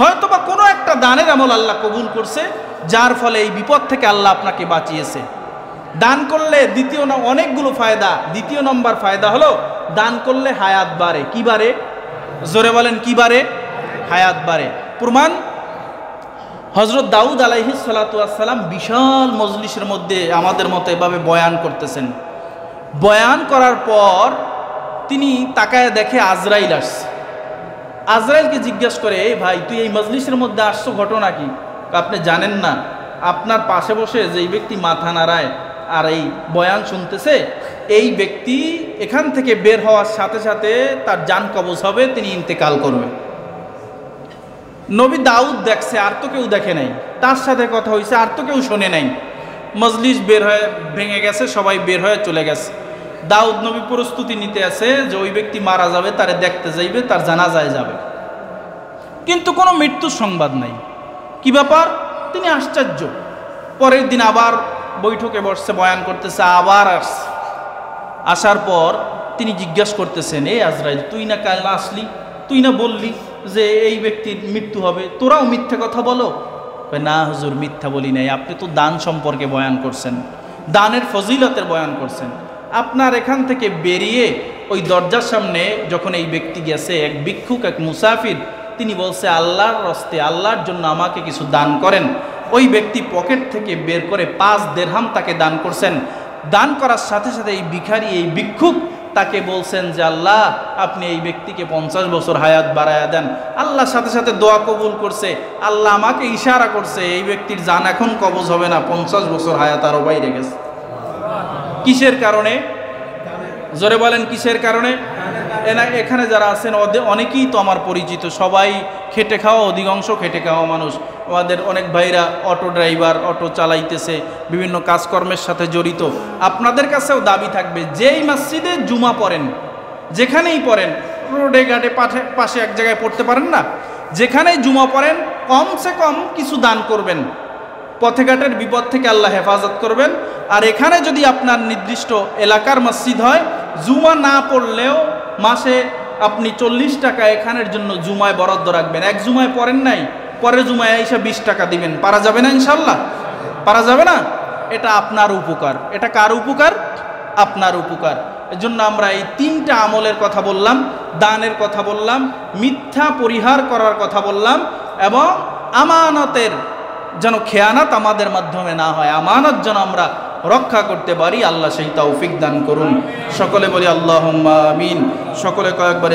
হয়তোবা কোনো একটা দানের আমল আল্লাহ কবুল করছে, যার ফলে এই বিপদ থেকে আল্লাহ আপনাকে বাঁচিয়েছে। দান করলে অনেকগুলো ফায়দা। দ্বিতীয় নম্বর ফায়দা হলো দান করলে হায়াত বাড়ে। কি বাড়ে? জোরে বলেন, কি বাড়ে? হায়াত বাড়ে। প্রমাণ, হযরত দাউদ আলাইহিস সালাতু ওয়াস সালাম বিশাল মজলিসের মধ্যে আমাদের মতো এভাবে বয়ান করতেছেন। বয়ান করার পর তিনি তাকায় দেখে আজরাইল আসছে। আজরাইলকে জিজ্ঞাসা করে, এই ভাই তুই এই মজলিসের মধ্যে আসছো, ঘটনা কি? আপনি জানেন না আপনার পাশে বসে যেই ব্যক্তি মাথা নাড়ায় আর এই বয়ান শুনতেছে, এই ব্যক্তি এখান থেকে বের হওয়ার সাথে সাথে তার জান কবজ হবে, তিনি ইন্তেকাল করবে। নবী দাউদ দেখছে, আর তো কেউ দেখে নাই, তার সাথে কথা হয়েছে, আর তো কেউ শোনে নাই। মজলিস বের হয়ে ভেঙে গেছে, সবাই বের হয়ে চলে গেছে। দাউদ নবী প্রস্তুতি নিতে আছে যে ওই ব্যক্তি মারা যাবে, তারে দেখতে যাইবে, তার জানাজায় যাবে, কিন্তু কোনো মৃত্যুর সংবাদ নাই। কি ব্যাপার? তিনি আশ্চর্য। পরের দিন আবার বৈঠকে বসছে, বয়ান করতেছে, আবার আসছে। আসার পর তিনি জিজ্ঞাসা করতেছেন, এই আজরাইল তুই না কাল আসলি, তুই না বললি যে এই ব্যক্তির মৃত্যু হবে, তোরাও মিথ্যা কথা বলো? না হুজুর, মিথ্যা বলি নাই, আপনি তো দান সম্পর্কে বয়ান করছেন, দানের ফজিলতের বয়ান করছেন। আপনার এখান থেকে বেরিয়ে ওই দরজার সামনে যখন এই ব্যক্তি গেছে, এক ভিক্ষুক, এক মুসাফির, তিনি বলছে আল্লাহর রাস্তে, আল্লাহর জন্য আমাকে কিছু দান করেন। ওই ব্যক্তি পকেট থেকে বের করে 5 দিরহাম তাকে দান করছেন। দান করার সাথে সাথে এই ভিখারি, এই ভিক্ষুক তাকে বলছেন যে আল্লাহ আপনি এই ব্যক্তিকে 50 বছর হায়াত বাড়ায়া দেন। আল্লাহর সাথে সাথে দোয়া কবুল করছে। আল্লাহ আমাকে ইশারা করছে এই ব্যক্তির জান এখন কবজ হবে না, 50 বছর হায়াত আরও বাইরে গেছে। কিসের কারণে? জোরে বলেন, কিসের কারণে? এখানে যারা আছেন অনেকেই তো আমার পরিচিত, সবাই খেটে খাওয়া, অধিকাংশ খেটে খাওয়া মানুষ। আমাদের অনেক ভাইরা অটো ড্রাইভার, অটো চালাইতেছে, বিভিন্ন কাজকর্মের সাথে জড়িত। আপনাদের কাছেও দাবি থাকবে, যেই মসজিদে জুমা পড়েন, যেখানেই পড়েন, রোডে ঘাটে পাশে এক জায়গায় পড়তে পারেন না, যেখানেই জুমা পড়েন কমসে কম কিছু দান করবেন, পথে ঘাটের বিপদ থেকে আল্লাহ হেফাজত করবেন। আর এখানে যদি আপনার নির্দিষ্ট এলাকার মসজিদ হয়, জুমা না পড়লেও মাসে আপনি 40 টাকা এখানের জন্য জুমায় বরাদ্দ রাখবেন। এক জুমায় পড়েন নাই, পরের জুমায় এসে 20 টাকা দিবেন। পারা যাবে না? ইনশাল্লাহ পারা যাবে না? এটা আপনার উপকার। এটা কার উপকার? আপনার উপকার। এজন্য আমরা এই 3টা আমলের কথা বললাম, দানের কথা বললাম, মিথ্যা পরিহার করার কথা বললাম, এবং আমানতের যেন খেয়ানাত আমাদের মাধ্যমে না হয়, আমানত যেন আমরা রক্ষা করতে পারি। আল্লাহ সেই তৌফিক দান করুন। সকলে বলি আল্লাহুম্মা আমিন। সকলে কয়েকবার